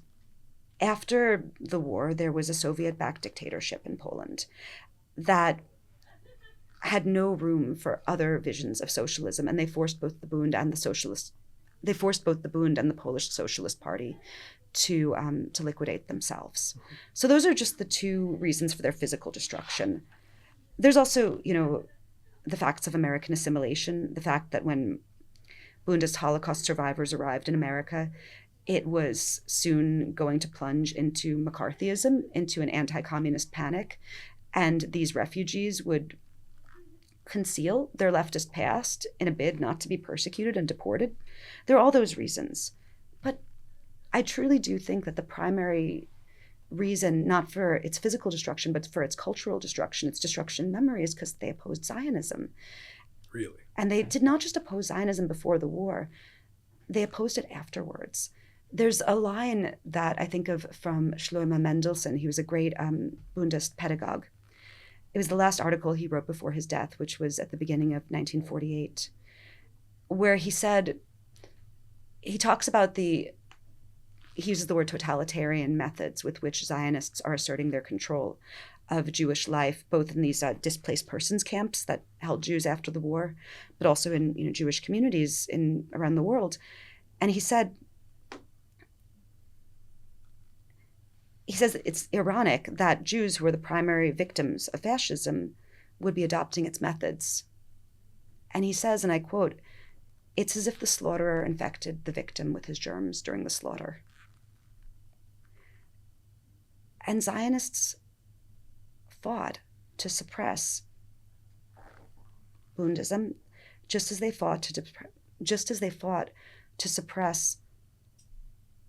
after the war, there was a Soviet-backed dictatorship in Poland that had no room for other visions of socialism, and they forced both the Bund and the Polish Socialist Party to liquidate themselves. So those are just the two reasons for their physical destruction. There's also, the facts of American assimilation, the fact that when Bundist Holocaust survivors arrived in America, it was soon going to plunge into McCarthyism, into an anti-communist panic, and these refugees would conceal their leftist past in a bid not to be persecuted and deported. There are all those reasons. But I truly do think that the primary reason, not for its physical destruction, but for its cultural destruction, its destruction in memory, is because they opposed Zionism. Really? And they did not just oppose Zionism before the war, they opposed it afterwards. There's a line that I think of from Shlomo Mendelssohn. He was a great Bundist pedagogue. It was the last article he wrote before his death, which was at the beginning of 1948, where he talks about he uses the word totalitarian methods with which Zionists are asserting their control of Jewish life, both in these displaced persons camps that held Jews after the war, but also in Jewish communities around the world. And he says it's ironic that Jews, who are the primary victims of fascism, would be adopting its methods. And he says, and I quote, "It's as if the slaughterer infected the victim with his germs during the slaughter." And Zionists fought to suppress Bundism, just as they fought to suppress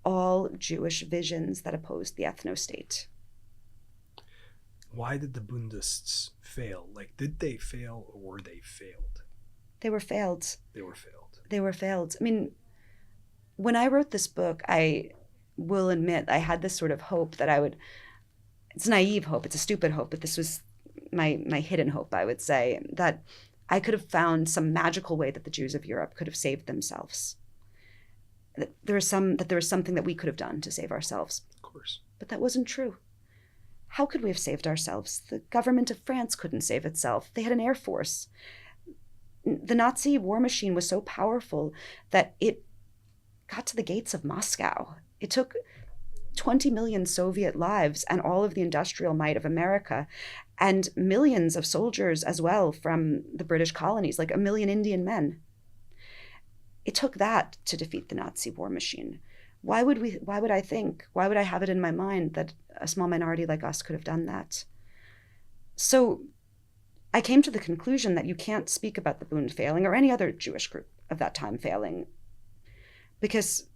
all Jewish visions that opposed the ethnostate. Why did the Bundists fail? Like, did they fail or were they failed? They were failed. They were failed. They were failed. I mean, when I wrote this book, I will admit I had this sort of hope that it's naive hope, it's a stupid hope, but this was my hidden hope, I would say, that I could have found some magical way that the Jews of Europe could have saved themselves. That there was something that we could have done to save ourselves. Of course. But that wasn't true. How could we have saved ourselves? The government of France couldn't save itself. They had an air force. The Nazi war machine was so powerful that it got to the gates of Moscow. It took 20 million Soviet lives and all of the industrial might of America and millions of soldiers as well from the British colonies, like 1 million Indian men. It took that to defeat the Nazi war machine. Why would I have it in my mind that a small minority like us could have done that? So I came to the conclusion that you can't speak about the Bund failing or any other Jewish group of that time failing because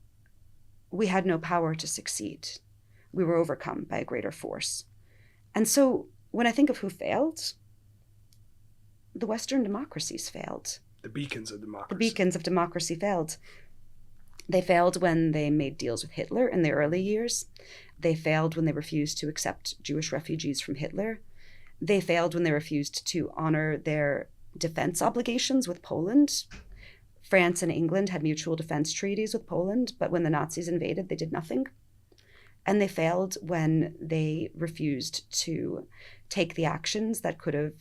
we had no power to succeed. We were overcome by a greater force. And so when I think of who failed, the Western democracies failed. The beacons of democracy. The beacons of democracy failed. They failed when they made deals with Hitler in the early years. They failed when they refused to accept Jewish refugees from Hitler. They failed when they refused to honor their defense obligations with Poland. France and England had mutual defense treaties with Poland, but when the Nazis invaded, they did nothing. And they failed when they refused to take the actions that could have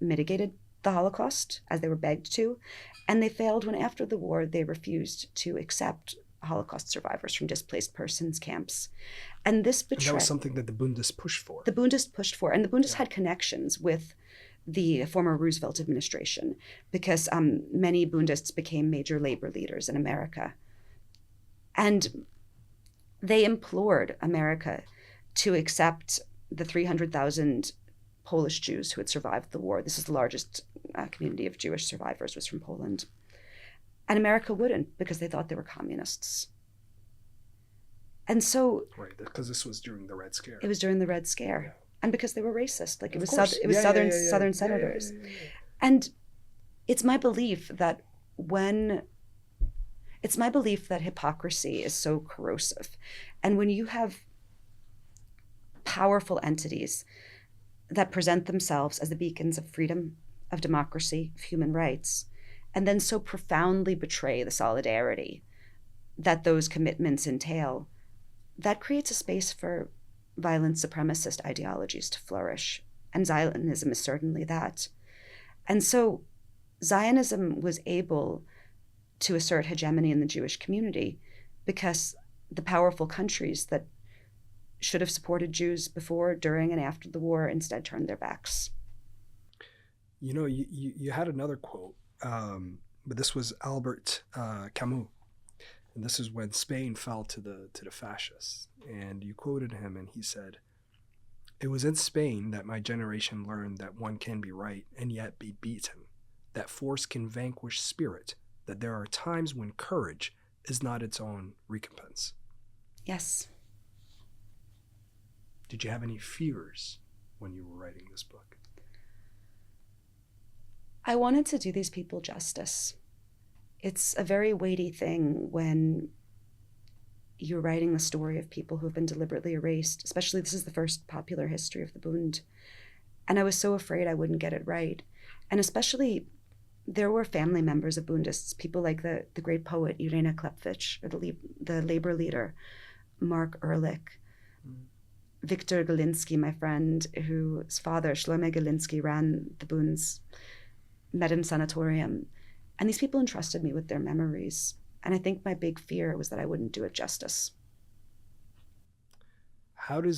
mitigated the Holocaust, as they were begged to. And they failed when, after the war, they refused to accept Holocaust survivors from displaced persons camps. And this betrayal... And that was something that the Bundists pushed for. The Bundists pushed for. And the Bundists had connections with the former Roosevelt administration, because many Bundists became major labor leaders in America. And they implored America to accept the 300,000 Polish Jews who had survived the war. This is the largest community of Jewish survivors, was from Poland. And America wouldn't, because they thought they were communists. And so... Right, because this was during the Red Scare. It was during the Red Scare. Yeah. And because they were racist. Like, it was Southern senators. Yeah. And it's my belief that hypocrisy is so corrosive. And when you have powerful entities that present themselves as the beacons of freedom, of democracy, of human rights, and then so profoundly betray the solidarity that those commitments entail, that creates a space for violent supremacist ideologies to flourish. And Zionism is certainly that. And so Zionism was able to assert hegemony in the Jewish community because the powerful countries that should have supported Jews before, during, and after the war instead turned their backs. You know, you had another quote, but this was Albert Camus. And this is when Spain fell to the fascists. And you quoted him, and he said, "It was in Spain that my generation learned that one can be right and yet be beaten, that force can vanquish spirit, that there are times when courage is not its own recompense." Yes. Did you have any fears when you were writing this book? I wanted to do these people justice. It's a very weighty thing when you're writing the story of people who have been deliberately erased, especially this is the first popular history of the Bund. And I was so afraid I wouldn't get it right. And especially, there were family members of Bundists, people like the great poet Irena Klepfich, or the labor leader, Mark Ehrlich, Viktor Galinsky, my friend, whose father, Shlomo Galinsky, ran the Bund's Medem Sanatorium. And these people entrusted me with their memories. And I think my big fear was that I wouldn't do it justice. How do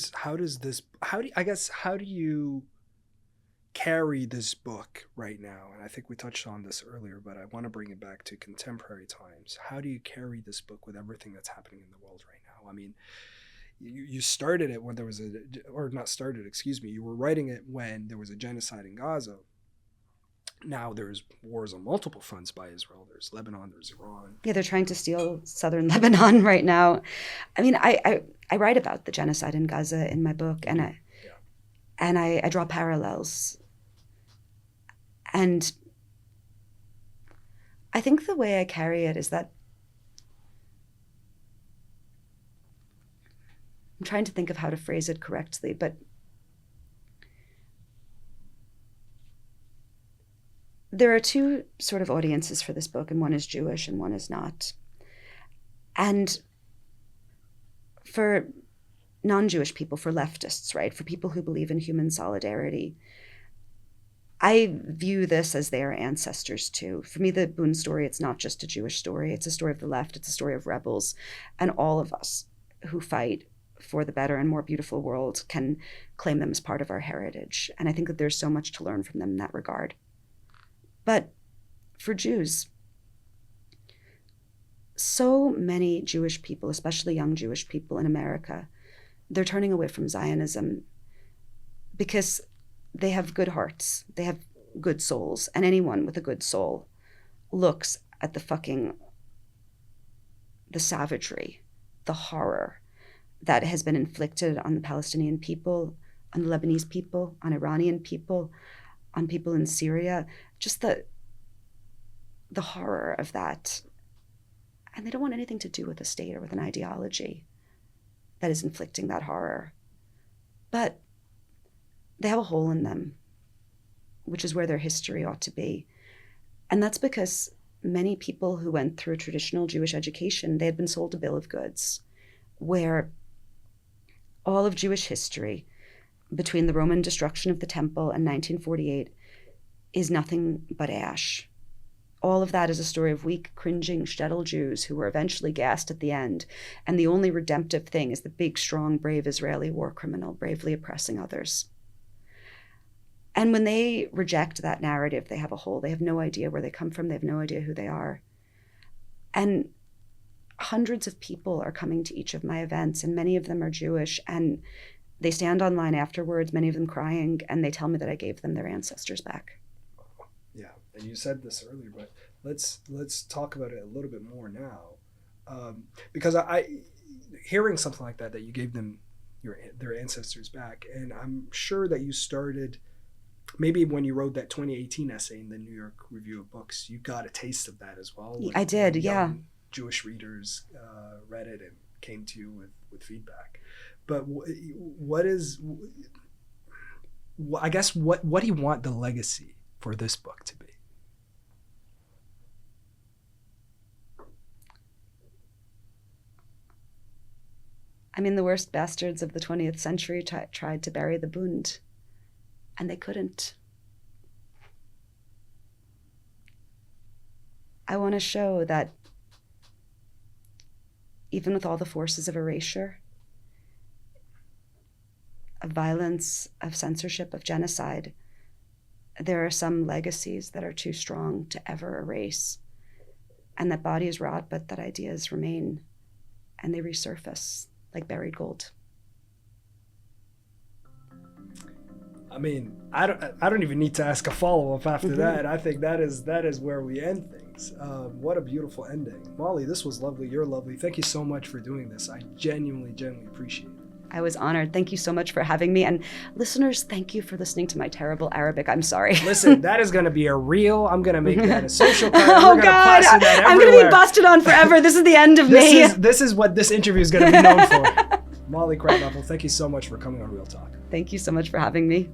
you carry this book right now? And I think we touched on this earlier, but I want to bring it back to contemporary times. How do you carry this book with everything that's happening in the world right now? I mean, you started it when there was you were writing it when there was a genocide in Gaza. Now there's wars on multiple fronts by Israel. There's Lebanon, there's Iran. Yeah, they're trying to steal southern Lebanon right now. I mean, I write about the genocide in Gaza in my book, and I draw parallels. And I think the way I carry it is that I'm trying to think of how to phrase it correctly, but there are two sort of audiences for this book, and one is Jewish and one is not. And for non-Jewish people, for leftists, right, for people who believe in human solidarity, I view this as their ancestors too. For me, the Bund story, it's not just a Jewish story. It's a story of the left. It's a story of rebels. And all of us who fight for the better and more beautiful world can claim them as part of our heritage. And I think that there's so much to learn from them in that regard. But for Jews, so many Jewish people, especially young Jewish people in America, they're turning away from Zionism because they have good hearts, they have good souls, and anyone with a good soul looks at the savagery, the horror that has been inflicted on the Palestinian people, on the Lebanese people, on Iranian people, on people in Syria, just the horror of that. And they don't want anything to do with the state or with an ideology that is inflicting that horror. But they have a hole in them, which is where their history ought to be. And that's because many people who went through traditional Jewish education, they had been sold a bill of goods where all of Jewish history between the Roman destruction of the temple and 1948 is nothing but ash. All of that is a story of weak, cringing shtetl Jews who were eventually gassed at the end. And the only redemptive thing is the big, strong, brave Israeli war criminal bravely oppressing others. And when they reject that narrative, they have a hole. They have no idea where they come from. They have no idea who they are. And hundreds of people are coming to each of my events, and many of them are Jewish. And they stand online afterwards, many of them crying, and they tell me that I gave them their ancestors back. Yeah, and you said this earlier, but let's talk about it a little bit more now, because I hearing something like that you gave them their ancestors back, and I'm sure that you started maybe when you wrote that 2018 essay in the New York Review of Books, you got a taste of that as well. I did, yeah. Jewish readers read it and came to you with feedback, but what do you want the legacy for this book to be? I mean, the worst bastards of the 20th century tried to bury the Bund, and they couldn't. I want to show that even with all the forces of erasure, of violence, of censorship, of genocide, there are some legacies that are too strong to ever erase, and that bodies rot, but that ideas remain, and they resurface like buried gold. I mean, I don't even need to ask a follow-up after that. I think that is where we end things. What a beautiful ending. Molly, this was lovely. You're lovely. Thank you so much for doing this. I genuinely appreciate it. I was honored. Thank you so much for having me. And listeners, thank you for listening to my terrible Arabic. I'm sorry. Listen, that is going to be a reel. I'm going to make that a social card. Oh, God. I'm going to be busted on forever. This is the end of me. This is what this interview is going to be known for. Molly Crabapple, thank you so much for coming on Real Talk. Thank you so much for having me.